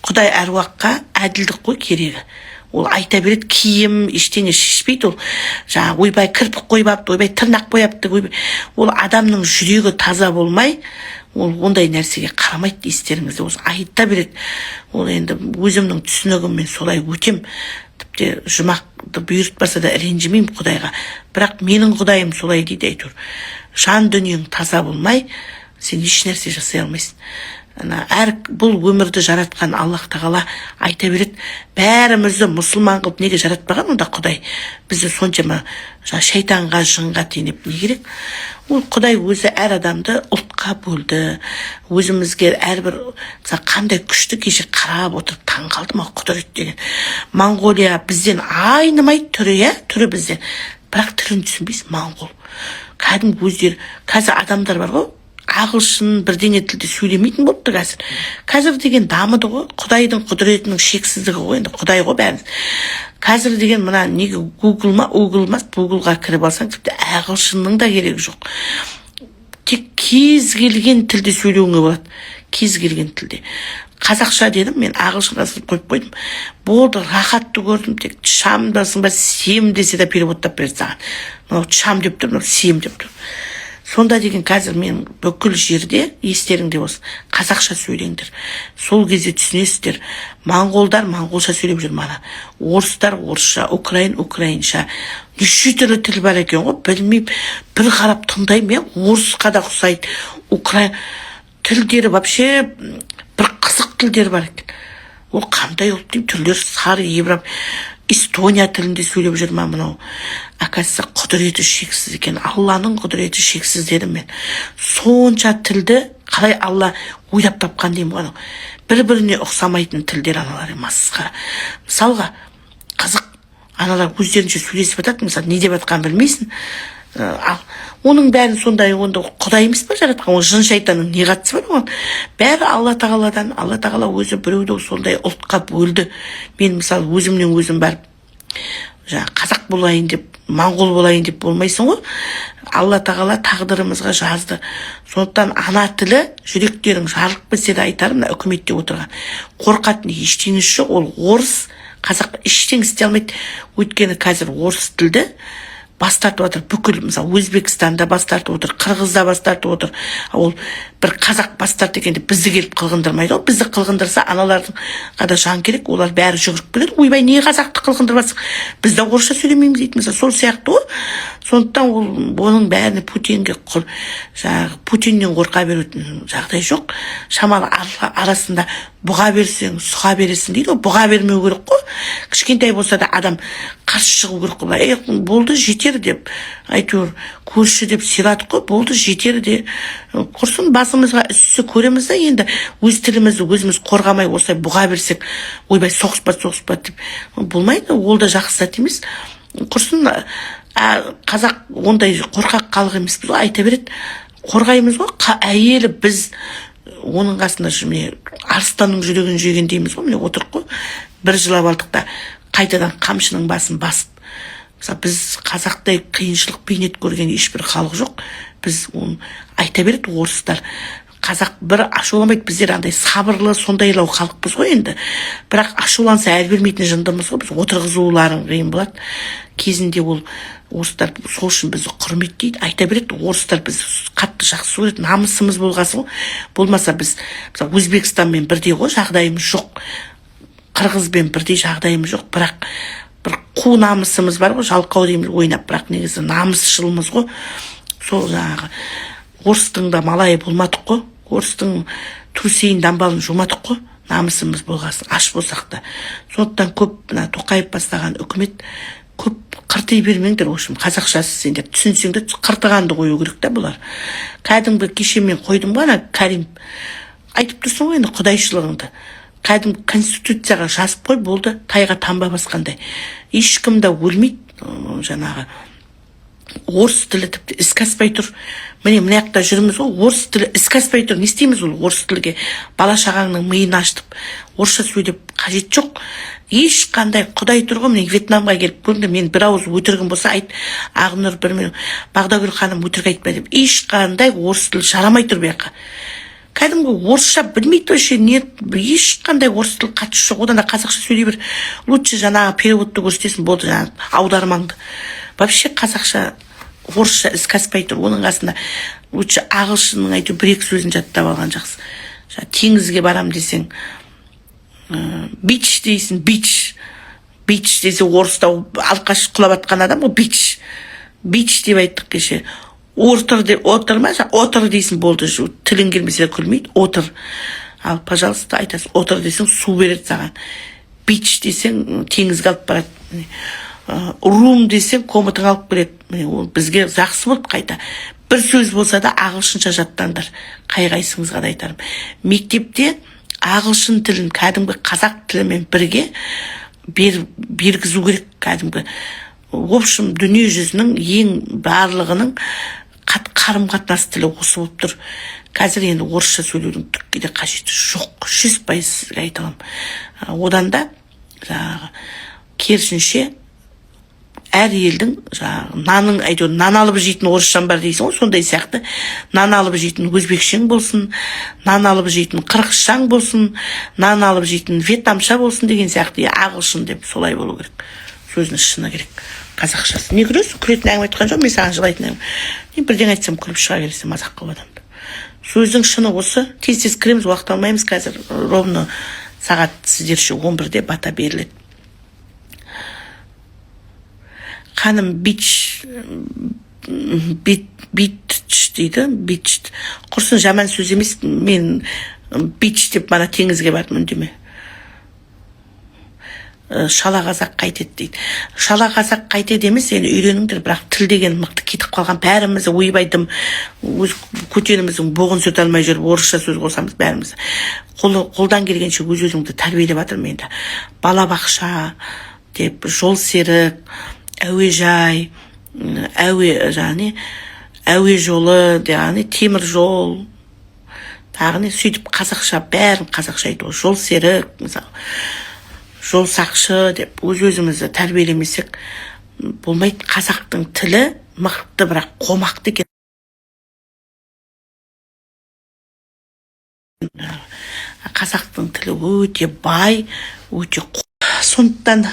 Құдай әруаққа әділдік қой керегі. Ол айта береді, киім ештеңе шешпейді. Ол ойбай кірпік қойбапты, ойбай тырнақ қойапты. Ол адамның жүрегі таза болмай, ол ондай нәрсеге қарамайды, естеріңізде. Осы айта береді. Ол енді өзімнің түсінігіммен солай өтем. Тіпті жұмақты бұйыртпаса да ренжімеймін Құдайға. Бірақ менің Құдайым солай дейді әйтеуір. Жан дүниең таза болмай, сен еш нәрсе жасай алмайсың. Бұл өмірді жаратқан Аллах тағала айта береді, бәрімізді мұсылман қылып неге жаратпаған онда Құдай? Бізді соншама шайтанға, жынға теңеп не керек? Ол Құдай өзі әр адамды ұлтқа бөлді. Өзімізге әрбір қандай күшті кеше қарап отырып таң қалдым, құдірет деген. Монғолия бізден айнымайды түрі бізден. Бірақ түрін түсінбейсің, монғол. Кәдімгі өздері, қазір адамдар бар ғой, ағылшын бірдеңе тілде сөйлемейтін болыпты қазір. Қазір деген дамыды ғой, Құдайдың құдіретінің шексіздігі ғой, енді Құдай ғой бәріміз. Қазір деген мына неге Гуглға кіріп алсаң, тіпті ағылшынның да керегі жоқ. Тек кез келген тілде сөйлеуіңе болады. Кез келген тілде. Қазақша дедім, мен ағылшынға қойып қойдым. Болды, рахатты көрдім, тек шамдасың ба, сем десе де переводтап береді саған. Мынау шам деп тұр, мынау сем деп тұр. Сонда деген қазір мен бүкіл жерде, естеріңде болсын, қазақша сөйлеңдер. Сол кезде түсінесіздер. Монғолдар монғолша сөйлеп жүр мана. Орыстар орысша, украинша. Неше түрлі тіл бар екен ғой, білмеймін. Бір қарап тыңдаймын, орысқа да ұқсайды. Украин тілдері вообще бір қызық тілдер бар екен. Ол қандай ұлт деймін, түрлер сары, ебрам. Эстония тілінде сөйлеп жүр ма мынау. Оказывается, құдіреті шексіз екен. Алланың құдіреті шексіз дедім мен. Сонша тілді қалай Алла ойлап тапқан деймін ғой. Бір-біріне ұқсамайтын тілдер аналар масқара. Мысалға, қызық аналар өздерінше сөйлесіп жатады, мысалы не деп жатқанын білмейсің. Оның бәрін сондай онда Құдай емес па жаратқан, ол жын шайтанның не қатысы бар оған? Бәрі Алла тағаладан, Алла тағала өзі біреуді сондай ұлтқа бөлді. Мен мысалы өзімнен өзім барып, қазақ болайын деп моңғол болайын деп болмайсың ғой. Алла тағала тағдырымызға жазды. Сондықтан ана тілі жүректерің жарық білсе де айтарым, мына үкіметте отырған қорқатын ештеңесі жоқ. Ол орыс, қазақ ештеңе істей алмайды. Өйткені қазір орыс тілді бас тартып отыр. Бүкіл, мысалы, Өзбекстанда бас тартып отыр, Қырғызда бас тартып отыр. Ол бір қазақ бас тартты екен деп бізді келіп қылғындырмайды ғой. Бізді қылғындырса, аналардың қада жан керек, олар бәрі жүгіріп келеді. Ойбай, не қазақты қылғындырбасың? Біз де орысша сөйлемейміз дейді. Мысалы, сол сияқты ғой. Сондықтан оның бәріне Путиннен қорқа беретін жағдай жоқ. Шамалы арасында бұға берсең, сұға бересің дейді. Бұға бермеу керек қой. Кішкентай болса да адам қарсы шығу керек қой. Болды, жетер деп, әйтеуір көрші деп сыйладық қой. Болды, жетер де. Құрсын басымызға үсі көреміз де, енді өз тілімізді өзіміз қорғамай осылай бұға берсек, ойбай, соғыспа деп болмайды. Ол да жақсы зат емес. Құрсын қазақ ондай қорқақ халық емеспіз ғой, айта береді. Қорғаймыз ғой, әйелі біз оның қасында арыстанның жүрегін жеген дейміз ғой, міне отырық қой. Бір жылап алдық та қайтадан қамшының басын басып. Біз қазақтай қиыншылық бейнет көрген ешбір халық жоқ. Біз оны айта береді орыстар. Қазақ бір ашуламайды, біздер андай сабырлы, сондайлау халықпыз ғой енді. Бірақ ашуланса әр бермейтін жындымыз ғой, біз отырғызуларың қиын болады. Кезінде ол орыстар сол үшін бізді құрметтейді, айта береді. Орыстар біз қатты жақсы көреді, намысымыз болғасын ғой. Болмаса біз, мысалы, Өзбекстанмен бірдей ғой, жағдайымыз жоқ. Қырғызбен бірдей жағдайымыз жоқ, бірақ бір қу намысымыз бар ғой, жалқау дейміз ойнап, бірақ негізі намысшылымыз ғой. Сол жаңағы орыстың да малайы болмадық қой, орыстың турсейін дамбалын жумадық қой, намысымыз болғасын, аш болсақ та. Сондықтан көп Тоқаев бастаған үкімет көп қыртай бермеңдер, общем, қазақшасы сендер түсінсеңдер, қыртығанды қою керек та бұлар. Кәдімгі кеше мен қойдым ғой, Карим айтып тұрсың ғой енді құдайшылығыңды. Кәдімгі конституцияға жазып қой, болды, тайға таңба басқандай. Ешкім да өлмейді, жаңағы орыс тілі тіпті іске аспай тұр. Міне жақта жүрміз ғой, орыс тілі іске аспай тұр. Не істейміз ол орыс тілге? Бала шағаңның миын аштып, орысша сөйлеп қажет жоқ. Ешқандай құдай тұр ғой, міне Вьетнамға келіп көрді, мен бір ауыз өтірігім болса айт, Ағынұр бір мен Бағдагүл ханым өтірік айтпа деп. Ешқандай орыс тілі жарамай тұр бұяққа. Кәдімгі орысша білмейді вообще, ешқандай орыс тілі қатысы жоқ. Одан да қазақша сөйлей бір. Лучше жаңағы переводты көрсетесің, болды жаңағы аудармаңды. Вообще қазақша, орысша іске аспай тұр. Оның қасында лучше ағылшынның әйтеуір бір-екі сөзін жаттап алған жақсы. Теңізге барам десең, бич дейсің, бич. Бич десе орыста алқаш құлап атқан адам ғой, бич. Бич деп айттық кеше. Отыр дейсің, болды, тілін келмесе күлмейді, отыр. Ал, пожалуйста, айтасың, отыр десең, су береді саған. Бич десең, теңізге алып барады. Рум десең, комнатың алып келеді. Бізге жақсы болды қайта. Бір сөз болса да ағылшынша жаттаңдар. Қай-қайсыңызға да айтарым. Мектепте ағылшын тілін кәдімгі қазақ тілімен бірге бергізу керек, кәдімгі. В общем, дүние жүзінің ең барлығының қарым-қатынас тілі осы болып тұр. Қазір енді орысша сөйлеудің түкке де қажеті жоқ, 100% айта аламын. Одан да керісінше әр елдің наның, әйтеуір нан алып жейтін орысшан бар дейсің ғой, сондай сияқты нан алып жейтін өзбекшең болсын, нан алып жейтін қырғызшаң болсын, нан алып жейтін вьетнамша болсын деген сияқты. Ағылшын деп солай болу керек. Сөзінің шыны керек. Қазақшасы. Не көресің? Күлетін әңгіме айтқан жоқ, мен саған жылайтын әңгіме. Мен бірден айтсам күліп шыға бересің, мазақ қылып адамды. Сөздің шыны осы. Тез кіреміз, уақыт алмаймыз қазір. Ровно сағат сіздерше 11-де бата беріледі. Қаным бич дейді, бич. Құрсын жаман сөз емес, мен бич деп мана теңізге бардым үндеме. Шала қазақ қайтеді дейді. Шала қазақ қайтеді емес, енді үйреніңдер, бірақ тіл деген мықты кетіп қалған. Бәріміз ойбайдым, өз көтеніміздің боғын сөйте алмай жүріп, орысша сөз қосамыз бәріміз. Қолдан келгенше өз-өзіңді тәрбиелеп жатырмын енді. Балабақша деп, жол серік, әуежай, әуе жолы, темір жол, тағыны сөйтіп қазақша, бәрін қазақша айту. Жол серік, мысалы, жол сақшы деп, өз-өзімізді тәрбиелемесек, болмайды. Қазақтың тілі мықты, бірақ қомақты екен. Қазақтың тілі өте бай, өте сондықтан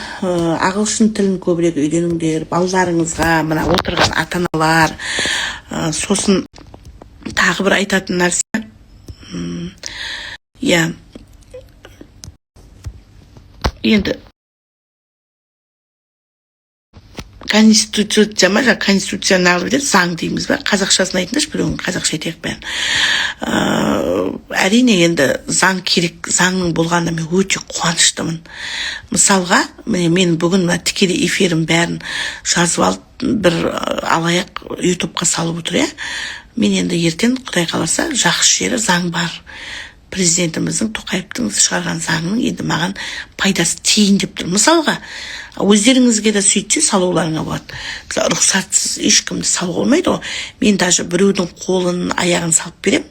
ағылшын тілін көбірек үйреніңдер, балаларыңызға, мына отырған ата-аналар. Сосын тағы бір айтатын нәрсе, енді конституционалды дейді, заң дейміз ба, қазақшасын айтыңдаршы, біреуін қазақша айтайық бәрін. Әрине енді заң керек, заңның болғанда мен өте қуаныштымын. Мысалға, мен бүгін тікелей эфирім бәрін жазып алып, бір алаяқ ютубқа салып отыр, мен енді ертең Құдай қаласа жақсы жері заң бар. Президентіміздің Тоқаевтың шығарған заңның енді маған пайдасы тиін деп тұр. Мысалға, өздеріңізге де сөйтсе салуларыңа болады. Рұқсатсыз ешкімді салуға болмайды ғой. Мен даже біреудің қолын, аяғын салып берем,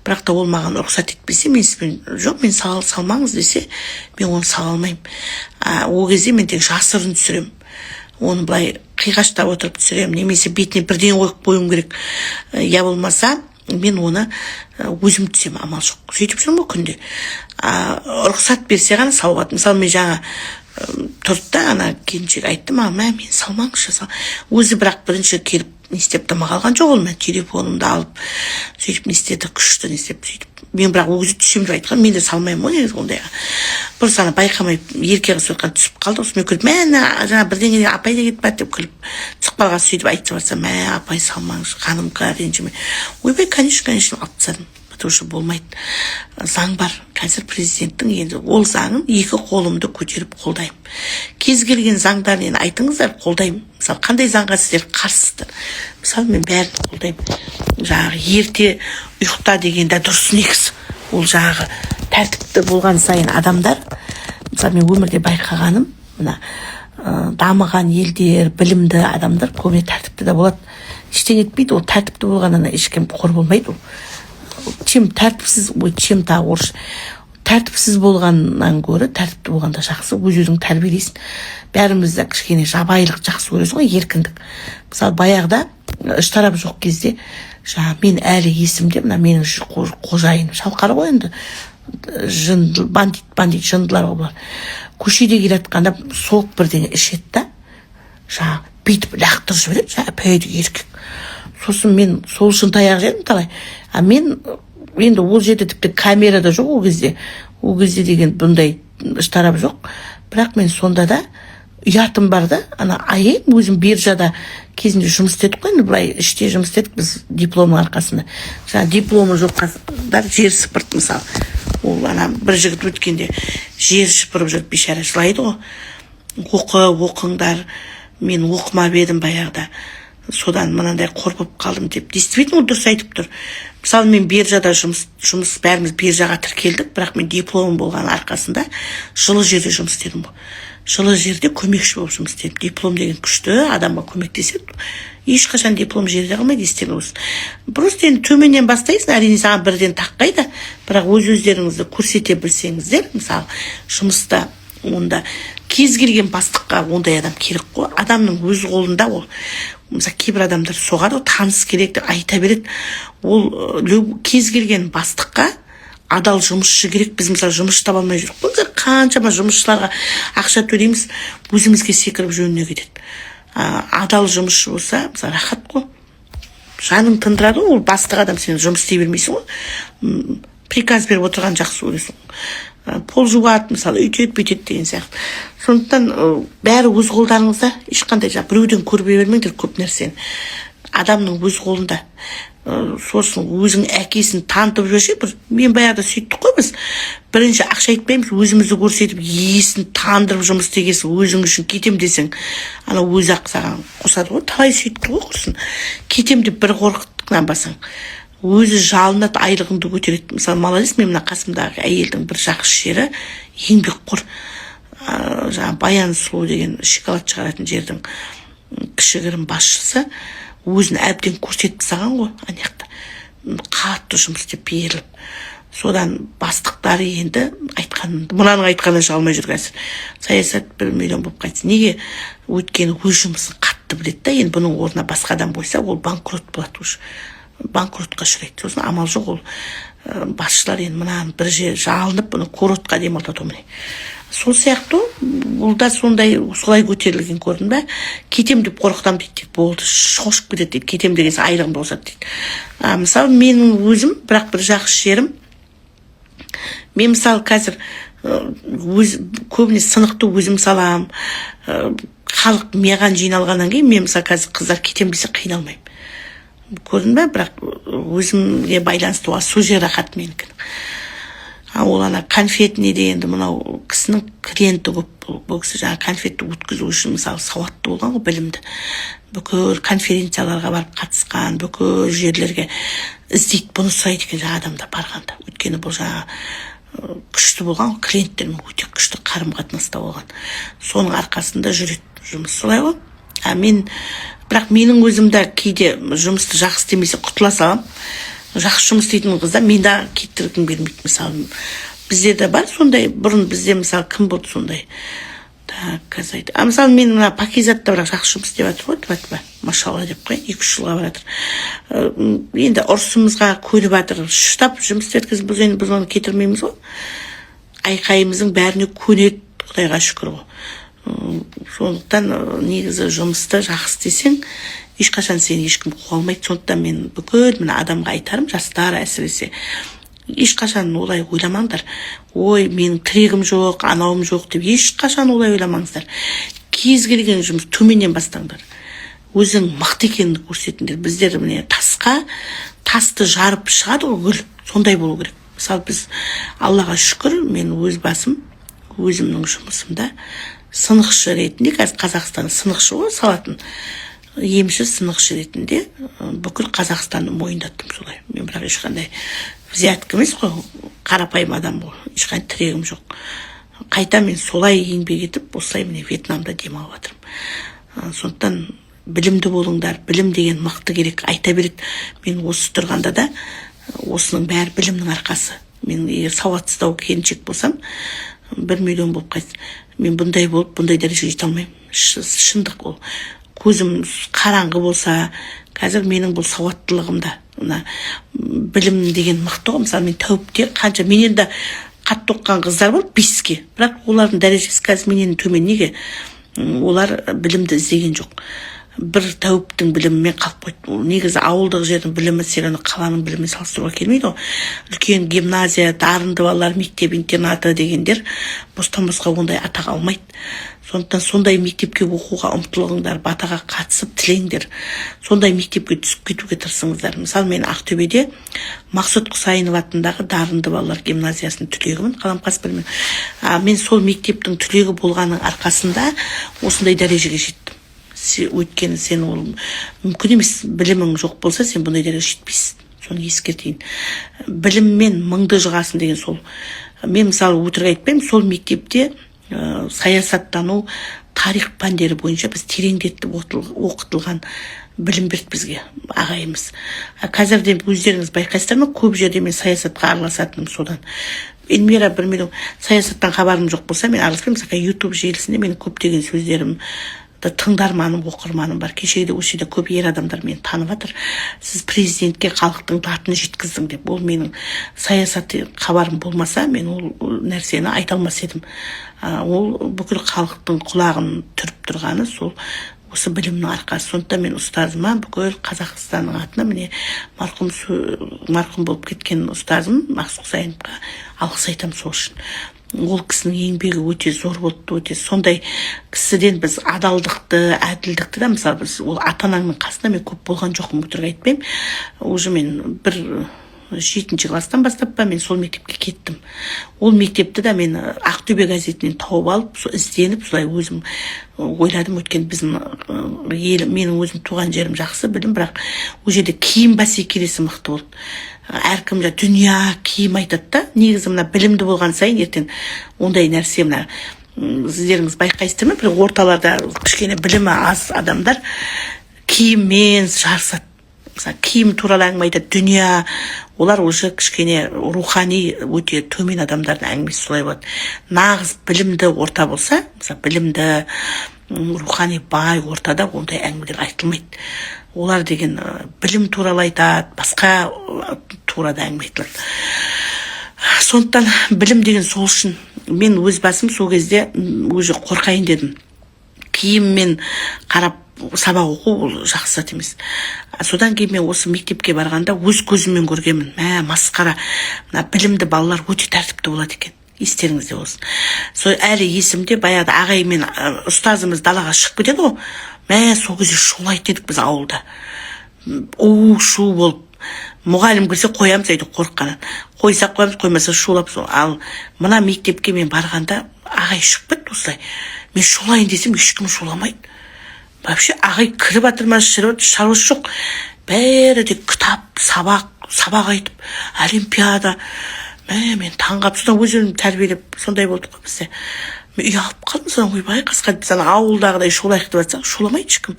бірақ та ол маған рұқсат етпесе, мен салмаңыз десе, мен оны сала алмаймын. Ол кезде мен тек жасырын түсірем. Оны былай қиғаштап отырып түсірем, немесе бетіне бірден қойып қоюым керек. Я болмаса, мен оны өзім түсем, амал жоқ. Сөйтіп жүрмін ғой күнде. Рұқсат берсе ғана салуға. Мысалы, мен жаңа тұрды да, ана келіншек айтты маған, мен салмаңызшы. Өзі бірақ бірінші келіп не істеп тама қалған жоқ, ол мен телефонымды алып, сөйтіп не істеді, күшті не істеп, сөйтіп. Мен бірақ өзі түсем деп айтқан, мен де салмаймын ғой негізі ондайға. Бір саны байқамай еркегі соққан түсіп қалды. Осы мен күліп, жаңа бірдеңе апай да кетіп бәт деп күліп, түсіп қалған сөйтіп айтып жатса, апай салмаңыз, ханымға ренжіме. Ойбай, конечно, алып тастадым. Потому что болмайды. Заң бар. Қазір президенттің енді ол заңын екі қолымды көтеріп қолдаймын. Кез келген заңдарын енді айтыңыздар, қолдаймын. Мысалы, қандай заңға сіздер қарсысыздар? Мысалы, мен бәрін қолдаймын. Жаңағы ерте ұйықта дегенде дұрыс негізі. Ол жаңағы тәртіпті болған сайын адамдар, мысалы, мен өмірде байқағаным, мына дамыған елдер, білімді адамдар көбіне тәртіпті де болады. Ештеңе етпейді, ол тәртіпті болғаннан ешкім қор болмайды ол. Чем тәртіпсіз, тәртіпсіз болғаннан гөрі тәртіпті болғанда жақсы, өзің тәрбиелейсің. Бәрімізді кішкене жабайылық жақсы көресің ғой, еркіндік. Мысалы, баяғыда іштарап жоқ кезде, мен әлі есімде, мына менің қожайыным, шалқар ғой енді, бандит жындылар олар. Көшеде келатқанда соқ бірдеңе ішеді да, бүйтіп лақтырып жібереді, пәйді еркек. Сосын мен сол үшін таяқ жедім талай. Мен енді ол жерде тіпті камера да жоқ ол кезде. Ол кезде деген бұндай іштарап жоқ. Бірақ мен сонда да ұятым бар да, өзім биржада кезінде жұмыс істедік қой, былай іште жұмыс істедік біз дипломның арқасында. Дипломы жоқ қаздар жер сыпырт, мысалы. Ол бір жігіт өткенде жер шыпырып жүріп бейшара жылайды ғой. Оқыңдар, мен оқымап едім баяғыда. Содан мынандай қорпып қалдым деп. Действительно, ол дұрыс айтып тұр. Мысалы, мен биржада жұмыс бәріміз биржаға тіркелдік, бірақ мен дипломым болған арқасында жылы жерде жұмыс істедім ғой. Жылы жерде көмекші болып жұмыс істедім. Диплом деген күшті, адамға көмектеседі. Ешқашан диплом жерде қалмайды, естеріңізде болсын. Просто енді төменнен бастайсың, әрине саған бірден тақпайды, бірақ өздеріңізді көрсете білсеңіздер, мысалы, жұмыста онда кез келген бастыққа ондай адам керек қой. Адамның өз қолында ол. Мысалы, кейбір адамдар соғады, таныс керек деп айта береді. Ол кез келген бастыққа адал жұмысшы керек. Біз мысалы жұмыс таба алмай жүрік. Бұл қаншама жұмысшыларға ақша төлейміз, өзімізге секіріп жөніне кетеді. Адал жұмысшы болса, мысалы, рахат қой. Жаның тындырады, ол бастық адам, сен жұмыс істей бермейсің ғой. Приказ беріп отырған жақсы көресің. Пол жуады, мысалы, үйтеді, бүйтеді деген сияқты. Сондықтан бәрі өз қолдарыңызда, ешқандай біреуден көрбей бермеңдер көп нәрсені. Адамның өз қолында. Сосын өзің әкесін танытып жүрсе, мен баяғыда сөйттік қой біз. Бірінші ақша айтпаймыз, өзімізді көрсетіп, есін тандырып жұмыс істегесің, өзің үшін кетем десең, өзі ақ саған қосады ғой, талай сөйттік ғой құрсын. Кетем деп бір қорқыттықнан басаң. Өзі жалынады, айлығыңды көтереді. Мысалы, молодец, мен мына қасымдағы әйелдің бір жақсы жері еңбекқор. Баян сұлу деген шоколад шығаратын жердің кішігірім басшысы өзін әбден көрсетіп тастаған ғой, анаяқта. Қатты жұмыс істеп беріліп. Содан бастықтары енді айтқан, мынаның айтқанын шыға алмай жүр қазір. Саясат 1 миллион болып қайтсын. Неге? Өйткені өз жұмысын қатты біледі да, енді бұның орнына басқа адам қойса, ол банкрот болады уже. Банкротқа ұшырайды. Сосын амал жоқ, ол басшылар енді мынаны бір жер жалынып, бұны коротқа демалтады міне. Сол сияқты бұл да солай көтерілген көрдің бе? Кетем деп қорқытам дейді. Болды, шошып кетеді дейді. Кетем деген айлығым болса дейді. Мысалы менің өзім, бірақ бір жақсы жерім, мен мысалы қазір көбіне сынықты өзім салам, халық маған жиналғаннан кейін мен мысалы қазір қыздар кетем десе қиналмаймын. Көрдің бе? Бірақ өзімге байланысты сол жер рахат менікі. Ол ана конфет не дегенді, мынау кісінің клиенті көп. Бұл кісі жаңа конфетті өткізу үшін мысалы сауатты болған ғой, білімді. Бүкіл конференцияларға барып қатысқан, бүкіл жерлерге іздейді, бұны сұрайды екен жаңа адамда барғанда. Өйткені бұл жаңа күшті болған, клиенттермен өте күшті қарым-қатынаста болған. Соның арқасында жүреді жұмыс, солай ғой. Бірақ менің өзімді кейде жұмысты жақсы істемесе құтыла салам. Жақсы жұмыс істейтін қыздар мен де кеттіргім келмейді. Мысалы бізде де бар сондай, бұрын бізде мысалы кім болды сондай. Қазір айтты. Мысалы мен мына Пакизатта бірақ жақсы жұмыс істеп жатыр ғой, деп машалла деп қой, 2-3 жылға баратыр. Енді ұрысымызға көніп жатыр. Штаб жұмыс істеткізіп біз оны кетірмейміз ғой. Айқайымыздың бәріне көнеді, Құдайға шүкір ғой. Сондықтан негізі жұмысты жақсы істесең, ешқашан сені ешкім қуа алмайды. Сондықтан мен бүкіл мына адамға айтарым, жастар әсіресе, ешқашан олай ойламаңдар. Ой, менің тірегім жоқ, анауым жоқ деп ешқашан олай ойламаңыздар. Кез келген жұмыс төменнен бастаңдар. Өзің мықты екеніңді көрсетіңдер. Біздер міне тасты жарып шығады ғой гүл, сондай болу керек. Мысалы біз, Аллаға шүкір, мен өз басым, өзімнің жұмысымда сынықшы ретінде, қазір Қазақстан сынықшы ғой, салатын емші сынықшы ретінде бүкіл Қазақстанды мойындаттым солай. Мен бірақ ешқандай взятка емес қой, қарапайым адам ғой, ешқандай тірегім жоқ. Қайта мен солай еңбек етіп, осылай міне Вьетнамда демалып жатырмын. Сондықтан білімді болыңдар, білім деген мықты керек, айта береді. Мен осы тұрғанда да осының бәрі білімнің арқасы. Мен егер сауатсыздау келіншек болсам, 1 миллион болып қайтсын. Мен бұндай болып, бұндай дәрежеге жете алмаймын. Шындық ол. Көзім қараңғы болса, қазір менің бұл сауаттылығымда, білім деген мықты ғой. Мысалы мен тәуіпте қанша, менен де қатты оқыған қыздар бар 5-ке, бірақ олардың дәрежесі қазір менен төмен. Неге? Олар білімді іздеген жоқ. Бір тәуіптің білімімен қалып қойды. Негізі ауылдық жердің білімі сен қаланың білімімен салыстыруға келмейді ғой. Үлкен гимназия, дарынды балалар мектеп интернаты дегендер бостан-босқа ондай атақ алмайды. Сондықтан сондай мектепке оқуға ұмтылыңдар, батаға қатысып тілеңдер. Сондай мектепке түсіп кетуге тырысыңыздар. Мысалы мен Ақтөбеде Мақсұт Құсайынов атындағы дарынды балалар гимназиясының түлегімін, Қаламқас білімі. Мен сол мектептің түлегі болғаның арқасында осындай дәрежеге жеттім. Өйткені сен ол мүмкін емес, білімің жоқ болса, сен бұндай дәрежеге жетпейсің. Соны ескертейін. Біліммен мыңды жығасың деген сол. Мен мысалы өтірік айтпаймын, сол мектепте саясаттану, тарих пәндері бойынша біз тереңдетіп оқытылған білім берді бізге ағайымыз. Қазірде өздеріңіз байқайсыздар ма, көп жерде мен саясатқа араласатыным содан. Эльмира 1 миллион саясаттан хабарым жоқ болса, мен араласпаймын. Мысалы YouTube желісінде менің көптеген сөздерім, тыңдарманым, оқырманым бар. Кешегіде осы жерде көп ер адамдар мені танып жатыр. Сіз президентке халықтың датын жеткіздің деп. Ол менің саясаты хабарым болмаса, мен ол нәрсені айта алмас едім. Ол бүкіл халықтың құлағын түріп тұрғаны сол осы білімнің арқасы. Сондықтан мен ұстазыма, бүкіл Қазақстанның атына міне марқұм болып кеткен ұстазым Мақсұт Құсайыновқа алғыс айтамын сол үшін. Ол кісінің еңбегі өте зор болды, өте сондай кісіден біз адалдықты, әділдікті да, мысалы біз ол ата-анаңның қасында мен көп болған жоқпын, өтірік айтпаймын. Уже мен 7-ші класстан бастап мен сол мектепке кеттім. Ол мектепті да мен Ақтөбе газетінен тауып алып, ізденіп, солай өзім ойладым. Өткен біздің менің өзім туған жерім жақсы білім, бірақ ол жерде киім бәсекелесі мықты болды. Әркім дүния киім айтады да, негізі мына білімді болған сайын ертең ондай нәрсе мына сіздеріңіз байқайсыздар ма, бір орталарда кішкене білімі аз адамдар киіммен жарысады. мысалы киім туралы әңгіме айтады, дүние, олар уже кішкене рухани өте төмен адамдардың әңгімесі солай болады. Нағыз білімді орта болса, мысалы білімді, рухани бай ортада ондай әңгімелер айтылмайды. Олар деген білім туралы айтады, басқа турада әңгіме айтылады. Сондықтан білім деген сол үшін мен өз басым сол кезде уже қорқайын дедім. Киіммен қарап сабақ оқу ол жақсы зат емес. Содан кейін мен осы мектепке барғанда өз көзіммен көргенмін. Масқара, мына білімді балалар өте тәртіпті болады екен. Естеріңізде болсын. Сол әлі есімде, баяғыда ағай мен ұстазымыз далаға шығып кетеді ғой. Сол кезде шулайтын едік біз ауылда. Шу болып. Мұғалім кірсе қоямыз дейді қорыққаннан. Қойсақ қоямыз, қоймаса шулап сол. Ал мына мектепке мен барғанда ағай шығып кетті осылай. Мен шулайын десем ешкім шуламайды. Вообще ағай кіріп жатыр ма, шаруасы жоқ. Бәрі де кітап, сабақ айтып, олимпиада. Мен таңғап, содан өзім тәрбиелеп, сондай болдық қой бізде. Мен ұялып қалдым, содан ойбай қасқа біз ауылдағыдай шулайық деп жатсақ, шуламайды ешкім.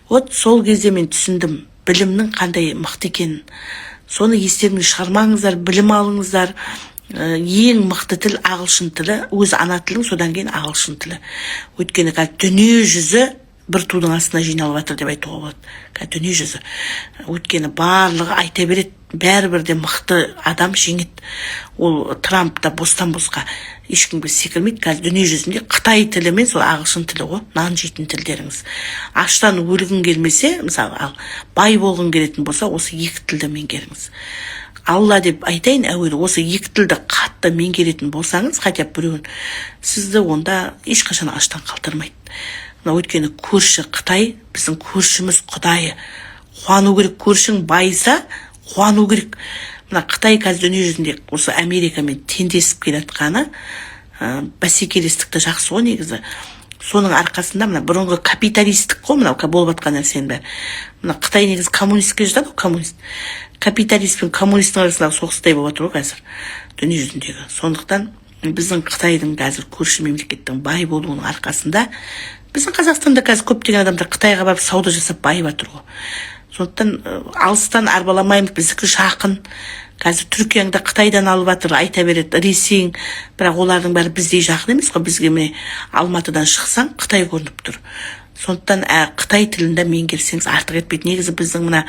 Вот сол кезде мен түсіндім, білімнің қандай мықты екенін. Соны естеріңізден шығармаңыздар, білім алыңыздар. Ең мықты тіл ағылшын тілі, өз ана тілің, содан кейін ағылшын тілі. Өйткені дүние жүзі бір тудың астына жиналып жатыр деп айтуға болады. Дүние жүзі. Өйткені барлығы айта береді, бәрібір де мықты адам жеңеді. Ол Трампта бостан босқа ешкімге секірмейді. Қазір дүние жүзінде Қытай тілі мен сол ағылшын тілі ғой, нан жейтін тілдеріңіз. Аштан өлгің келмесе, мысалы, ал бай болғың келетін болса, осы екі тілді меңгеріңіз. Алла деп айтайын, әуелі осы екі тілді қатты меңгеретін болсаңыз, хотя біреуін, сізді онда ешқашан аштан қалтырмайды. Өйткені көрші Қытай, біздің көршіміз Құдайы. Қуану керек, көршің байса, қуану керек. Мына Қытай қазір дүние жүзінде осы Америкамен теңдесіп келатқаны, бәсекелестікті жақсы ғой негізі. Соның арқасында мына бұрынғы капиталистік қой, мынау болып жатқан нәрсенің бәрі. Мына Қытай негізі коммунистке жатады ғой, коммунист. Капиталист пен коммунистің арасындағы соғыстай болып жатыр ғой қазір дүние жүзіндегі. Сондықтан біздің Қытайдың қазір көрші мемлекеттің бай болуының арқасында біздің Қазақстанда қазір көптеген адамдар Қытайға барып сауда жасап байып жатыр ғой. Сондықтан алыстан арбаламаймыз, біздікі жақын. Қазір Түркияңда Қытайдан алып жатыр, айта береді, Ресейң, бірақ олардың бәрі біздей жақын емес қой. Бізге міне Алматыдан шықсаң Қытай көрініп тұр. Сондықтан Қытай тілінде меңгерсеңіз артық етпейді. Негізі біздің мына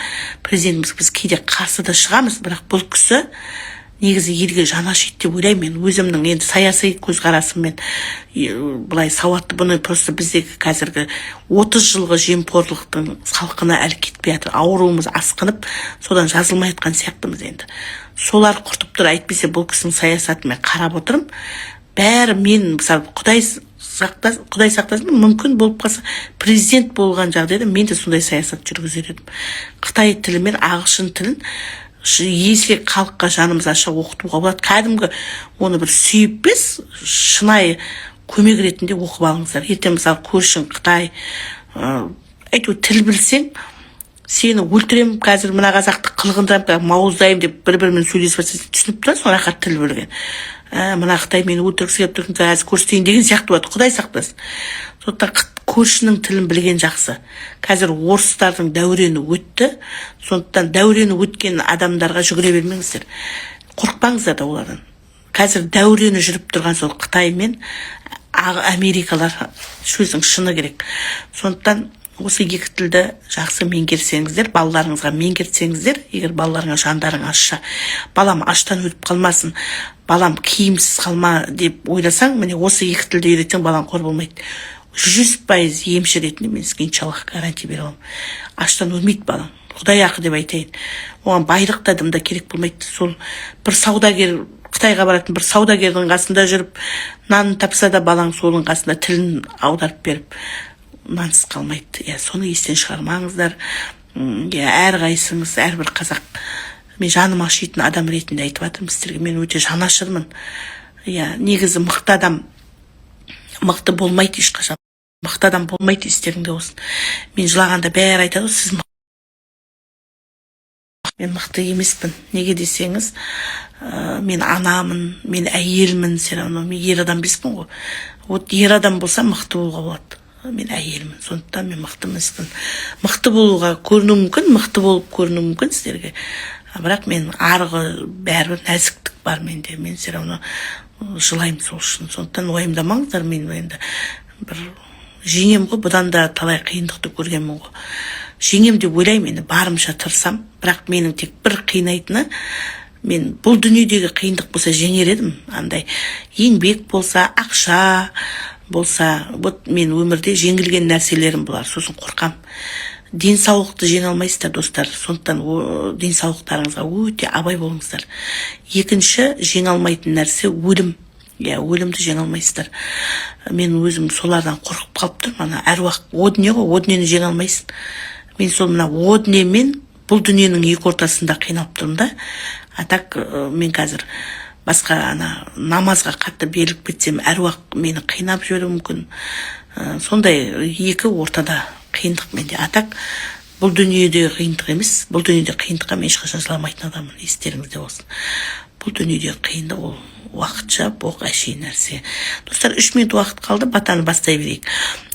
президентіміз, біз кейде қарсы да шығамыз, бірақ бұл кісі негізі елге жаны ашиды деп ойлаймын. Мен өзімнің енді саяси көзқарасыммен былай сауатты, бұны просто біздегі қазіргі 30 жылғы жемқорлықтың салқыны әлі кетпей жатыр. Ауруымыз асқынып, содан жазылмай жатқан сияқтымыз енді. Солар құртып тұр, әйтпесе бұл кісінің саясатын мен қарап отырмын. Бәрі мен, мысалы, Құдай сақтасын, мүмкін болып қалса, президент болған жағдайда мен де сондай саясат жүргізер едім. Қытай тілі мен ағылшын тілін есілек халыққа жанымыз аша оқытуға болады. Кәдімгі оны бір сүйіп емес, шынайы көмек ретінде оқып алыңыздар. Ертең мысалы көршің Қытай, әйтеуір тіл білсең, сені өлтірем, қазір мына қазақты қылғындырам, мауыздайым деп бір-бірімен сөйлесіп жатса, түсініп тұрады, сол рақат тіл білген. Мына Қытай мені өлтіргісі келіп тұрсын, қазір көрсетейін деген сияқты болады. Құдай сақтасын. Сондықтан көршінің тілін білген жақсы. Қазір орыстардың дәурені өтті. Сондықтан дәурені өткен адамдарға жүгіре бермеңіздер. Қорықпаңыздар да олардан. Қазір дәурені жүріп тұрған сол Қытай мен Америкалар сөздің шыны керек. Сондықтан осы екі тілді жақсы меңгерсеңіздер, балаларыңызға меңгертсеңіздер, егер балаларыңа жандарың ашса, балам аштан өліп қалмасын, балам киімсіз қалма деп ойласаң, міне осы екі тілді үйретсең, балаң қор болмайды. 100% емші ретінде мен сізге иншаллах гарантия бере аламын. Аштан өлмейді балаң. Құдай ақы деп айтайын. Оған байлық та дым да керек болмайды. Сол бір саудагер, Қытайға баратын бір саудагердің қасында жүріп, нанын тапса да балаң соның қасында тілін аударып беріп, нансыз қалмайды. Соны естен шығармаңыздар. Әрқайсыңыз, әрбір қазақ, мен жаным ашитын адам ретінде айтып жатырмын сіздерге. Мен өте жанашырмын. Негізі мықты адам мықты болмайды ешқашан. Мықты адам болмайды, естеріңде болсын. Мен жылағанда бәрі айтады, сіз мен мықты емеспін. Неге десеңіз, мен анамын, мен әйелмін, мен ер адам беспін ғой. Вот ер адам болса мықты болуға болады. мен әйелмін, сондықтан мен мықты емеспін. Мықты болуға көріну мүмкін, мықты болып көріну мүмкін сіздерге. Бірақ мен арғы бәрібір нәзіктік бар менде. Мен все равно жылаймын сол үшін. Сондықтан уайымдамаңыздар, мен енді бір жеңем ғой, бұдан да талай қиындықты көргенмін ғой. Жеңем деп ойлаймын, енді барымша тырысам. Бірақ менің тек бір қинайтыны, мен бұл дүниедегі қиындық болса жеңер едім. Андай еңбек болса, ақша болса, вот мен өмірде жеңілген нәрселерім бұлар, сосын қорқам. Денсаулықты жеңе алмайсыздар, достар. Сондықтан денсаулықтарыңызға өте абай болыңыздар. Екінші жеңе алмайтын нәрсе өлім. Өлімді жеңе алмайсыздар. Мен өзім солардан қорқып қалып тұрмын. Ана әруақ одне ғой, однені жеңе алмайсың. Мен сол мына однемен бұл дүниенің екі ортасында қиналып тұрмын да. Так мен қазір басқа намазға қатты беріліп кетсем, әруақ мені қинап жіберуі мүмкін. Сондай екі ортада қиындық менде. Так бұл дүниеде қиындық емес. Бұл дүниеде қиындыққа мен ешқашан жыламайтын адаммын, естеріңізде болсын. Бұл дүниеде қиындық ол уақытша, боқ әшейін нәрсе. Достар, 3 минут уақыт қалды, батаны бастай берейік.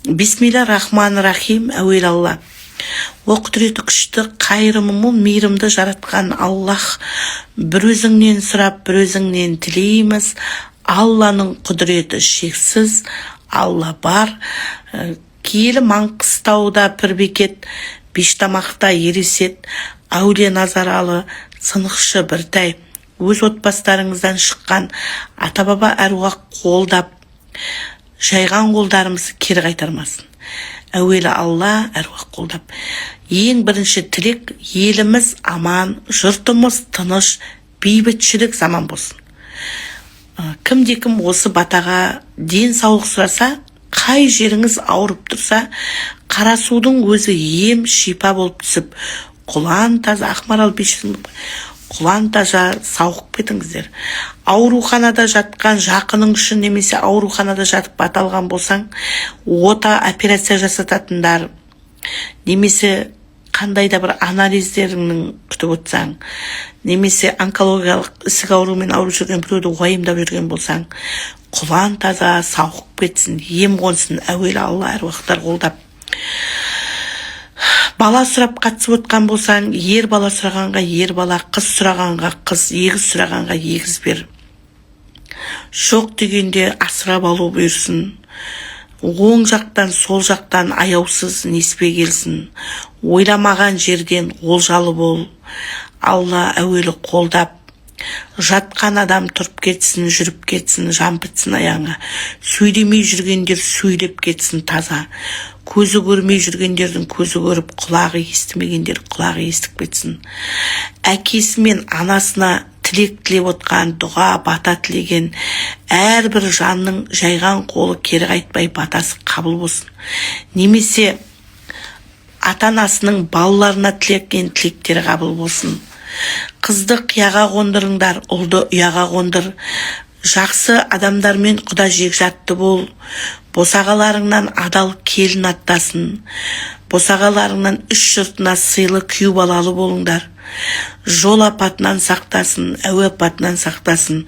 Бисмилла рахман рахим, әуел Алла. О құдіреті күшті, қайырымы мол, мейірімді жаратқан Аллах, бір өзіңнен сұрап, бір өзіңнен тілейміз. Алланың құдіреті шексіз, Алла бар. Киелі Маңғыстауда пір бекет, Бештамақта ересет, әулие Назаралы, сынықшы біртай. Өз отбастарыңыздан шыққан ата-баба әруақ қолдап, жайған қолдарымызды кері қайтармасын. Әуелі Алла әруақ қолдап. Ең бірінші тілек, еліміз аман, жұртымыз тыныш, бейбітшілік заман болсын. Кімде-кім осы батаға денсаулық сұраса, қай жеріңіз ауырып тұрса, Қарасудың өзі ем шипа болып түсіп, құлан таза, Ақмарал бешін құлан таза сауығып кетіңіздер. Ауруханада жатқан жақының үшін немесе ауруханада жатып баталған болсаң, ота операция жасататындар, немесе қандай да бір анализдерінің күтіп отырсаң, немесе онкологиялық ісік аурумен ауырып жүрген біреуді уайымдап жүрген болсаң, құлан таза сауығып кетсін, ем қонсын, әуелі Алла әруақтар қолдап. Бала сұрап қатысып отқан болсаң, ер бала сұрағанға ер бала, қыз сұрағанға қыз, егіз сұрағанға егіз бер. Жоқ дегенде асырап алу бұйырсын. Оң жақтан, сол жақтан аяусыз неспе келсін. Ойламаған жерден олжалы бол. Алла әуелі қолдап. Жатқан адам тұрып кетсін, жүріп кетсін, жан бітсін аяңа. Сөйлемей жүргендер сөйлеп кетсін таза. Көзі көрмей жүргендердің көзі көріп, құлағы естімегендер құлағы естіп кетсін. Әкесі мен анасына тілек тілеп отқан, дұға, бата тілеген әрбір жанның жайған қолы кері қайтпай батасы қабыл болсын. Немесе ата-анасының балаларына тілеген тілектері қабыл болсын. Қызды қияға қондырыңдар, ұлды ұяға қондыр. Жақсы адамдармен құда жекжатты бол. Босағаларыңнан адал келін аттасын. Босағаларыңнан үш жұртына сыйлы күй балалы болыңдар. Жол апатынан сақтасын, әуе апатынан сақтасын.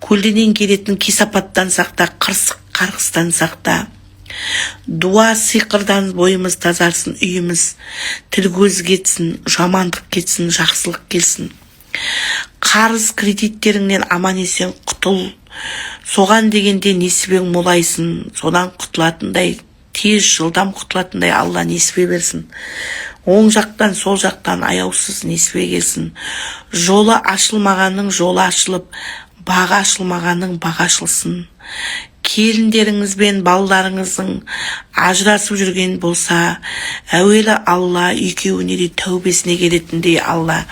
Көлденен келетін кесапаттан сақта, қырсық қарғыстан сақта. Дуа сиқырдан бойымыз тазарсын, үйіміз. Тіл көз кетсін, жамандық кетсін, жақсылық келсін. Қарыз кредиттеріңнен аман есен құтыл. Соған дегенде несібең молайсын. Содан құтылатындай, тез жылдам құтылатындай Алла несібе берсін. Оң жақтан, сол жақтан аяусыз несібе келсін. Жолы ашылмағанның жолы ашылып, бағы ашылмағанның бағы ашылсын. Келіндеріңізбен балаларыңыздың ажырасып жүрген болса, әуелі Алла екеуіне де тәубесіне келетіндей Алла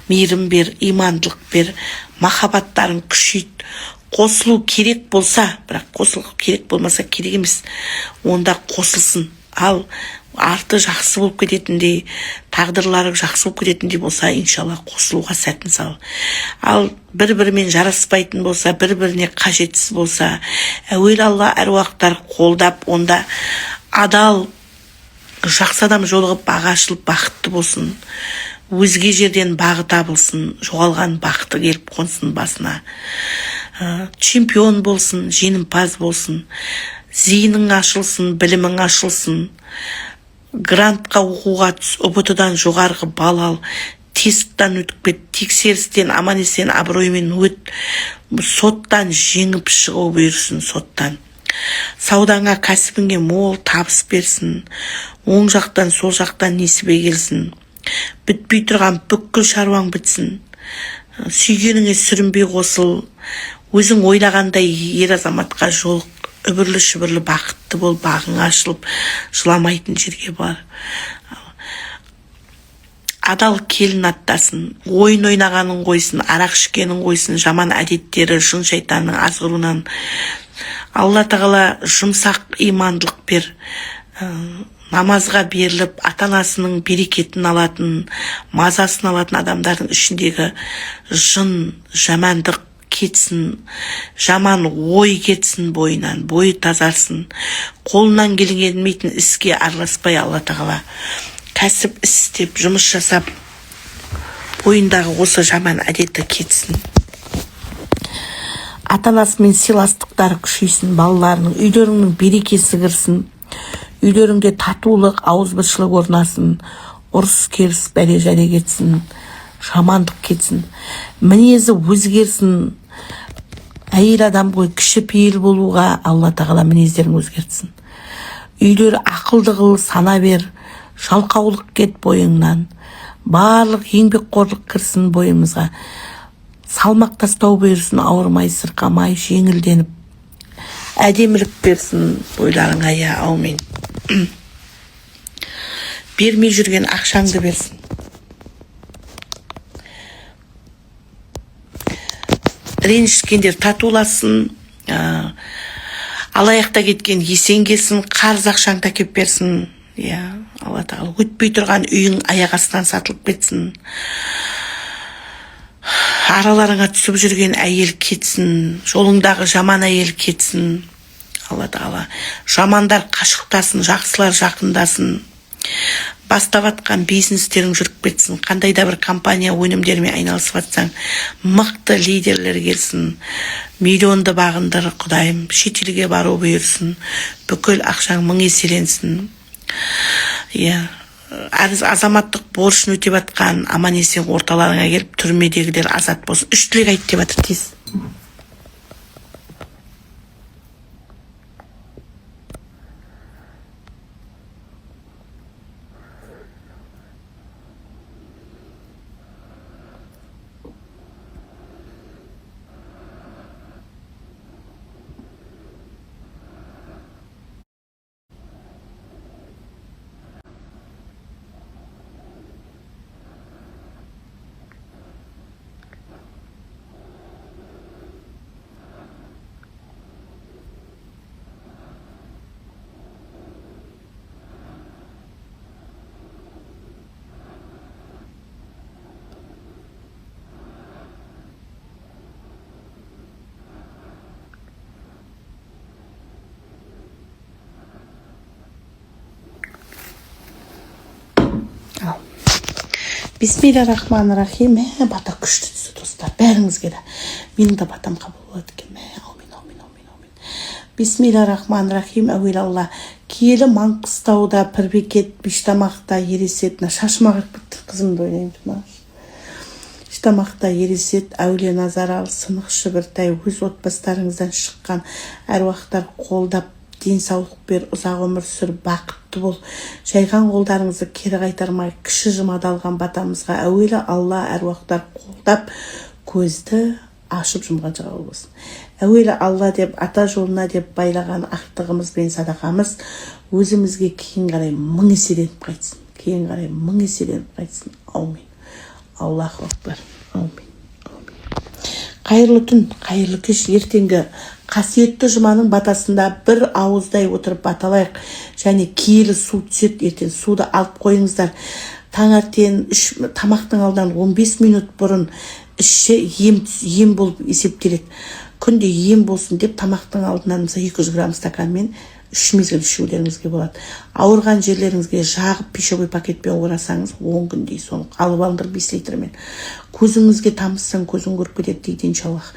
мейірім бер, имандылық бер, махаббаттарын күшейт. Қосылу керек болса, бірақ қосылу керек болмаса керек емес, онда қосылсын. Ал арты жақсы болып кететіндей, тағдырлары жақсы болып кететіндей болса, иншалла қосылуға сәтін сал. Ал бір-бірімен жараспайтын болса, бір-біріне қажетсіз болса, әуелі Алла әруақтар қолдап, онда адал жақсы адам жолығып бағы ашылып бақытты болсын. Өзге жерден бағы табылсын, жоғалған бақыты келіп қонсын басына. Чемпион болсын, жеңімпаз болсын. зейінің ашылсын, білімің ашылсын, грантқа оқуға түс, ұбт-дан жоғарғы бал ал, тесттен өтіп кет, тексерістен аман-есен абыроймен өт, соттан жеңіп шығу бұйырсын, соттан. Саудаңа, кәсібіңе мол табыс берсін, оң жақтан, сол жақтан несібе келсін. Бітпей тұрған бүкіл шаруаң бітсін. Сүйгеніңе сүрінбей қосыл, өзің ойлағандай ер азаматқа жолық, үбірлі-шүбірлі бақытты бол, бағың ашылып, жыламайтын жерге бар. Адал келін аттасын, ойын ойнағанын қойсын, арақ ішкенін қойсын, жаман әдеттері, жын шайтанның азғыруынан. Алла тағала жұмсақ имандылық бер, намазға беріліп, ата-анасының берекетін алатын, мазасын алатын адамдардың ішіндегі жын, жамандық кетсін, жаман ой кетсін бойынан, бойы тазарсын, қолынан келмейтін іске араласпай Алла тағала кәсіп істеп, жұмыс жасап, бойындағы осы жаман әдеті кетсін. Ата-анасымен сыйластықтары күшейсін, балаларының, үйлеріңнің берекесі кірсін, үйлеріңде татулық, ауызбіршілік орнасын, ұрыс керіс бәре-жаре кетсін, жамандық кетсін, мінезі өзгерсін. Әйел адам ғой, кішіпейіл болуға Алла тағала мінездерін өзгертсін. Үйлер ақылды қыл, сана бер, жалқаулық кет бойыңнан, барлық еңбекқорлық кірсін бойымызға, салмақ тастау берсін, ауырмай, сырқамай, жеңілденіп, әдемілік берсін бойларыңа, я, аумин. Бермей жүрген ақшаңды берсін. Ренжіскендер татуласын, алаяқта кеткен есен келсін, қарыз ақшаңды әкеп берсін. Алла тағала өтпей тұрған үйің аяқ астынан сатылып кетсін. Араларыңа түсіп жүрген әйел кетсін, жолыңдағы жаман әйел кетсін. Алла тағала жамандар қашықтасын, жақсылар жақындасын. Бастап атқан бизнестерің жүріп кетсін. Қандай да бір компания өнімдерімен айналысып атсаң, мықты лидерлер келсін. Миллионды бағындыр, Құдайым, шетелге бару бұйырсын. Бүкіл ақшаң мың еселенсін. Азаматтық борышын өтеп атқан аман-есен орталарыңа келіп, түрмедегілер азат болсын. 3 тілек айт деп атыр тез. Бисмиллахиррахманиррахим. Бата күшті түсі достар, бәріңізге де. Менің де батам қабыл болады екен. Аумин. Бисмиллахиррахманиррахим. Әуелі Алла, киелі Маңғыстауда, Пірбекет, Биштамақта, Ересет, шашыма қырып бітті, қызымды ойнаймын. Биштамақта, Ересет, әулие назар ал, сынықшы біртай, өз отбасыларыңыздан шыққан әруақтар қолдап, денсаулық бер, ұзақ өмір сүр, бақытты бол. Жайған қолдарыңызды кері қайтармай, кіші жымады алған батамызға әуелі Алла әруақтар қолдап, көзді ашып жұмғанша қабыл болсын. Әуелі Алла деп, ата жолына деп байлаған ақтығымыз бен садақамыз өзімізге кейін қарай мың еселеніп қайтсын. Аумин. Аллаху акбар. Аумин. Қайырлы түн, қайырлы кеш. Ертеңгі қасиетті жұманың батасында бір ауыздай отырып баталайық, және киелі су түсет. Ертең суды алып қойыңыздар. Таңертең тамақтың алдан 15 минут бұрын іші ем болып есептеледі. Күнде ем болсын деп тамақтың алдынан 200 грамм стаканмен 3 мезгіл ішулеріңізге болады. Ауырған жерлеріңізге жағып пищевой пакетпен орасаңыз 10 күндей соны алып алыңдар 5 литрмен. Көзіңізге тамызсаң көзің көріп кетеді дейді иншаллах.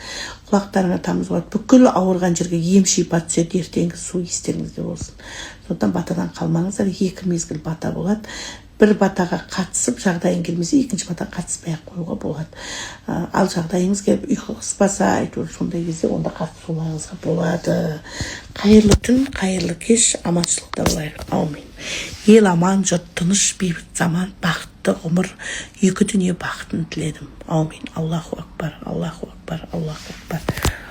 Құлақтарыңа тамыз болады. Бүкіл ауырған жерге ем шипа түседі, ертеңгі су естеріңізде болсын. Сондықтан батадан қалмаңыздар, 2 мезгіл бата болады. Бір батаға қатысып, жағдайың келмесе, екінші батаға қатыспай қоюға болады. Ал жағдайыңыз келіп, ұйқы қыспаса, әйтеуір сондай кезде онда қатысуларыңызға болады. Қайырлы түн, қайырлы кеш, аманшылықта болайық. Аумин. Ел аман, жұрт тыныш, бейбіт заман, бақытты ғұмыр, екі дүние бақытын тіледім. Аумин. Аллаху акбар, Аллаху акбар, Аллаху акбар.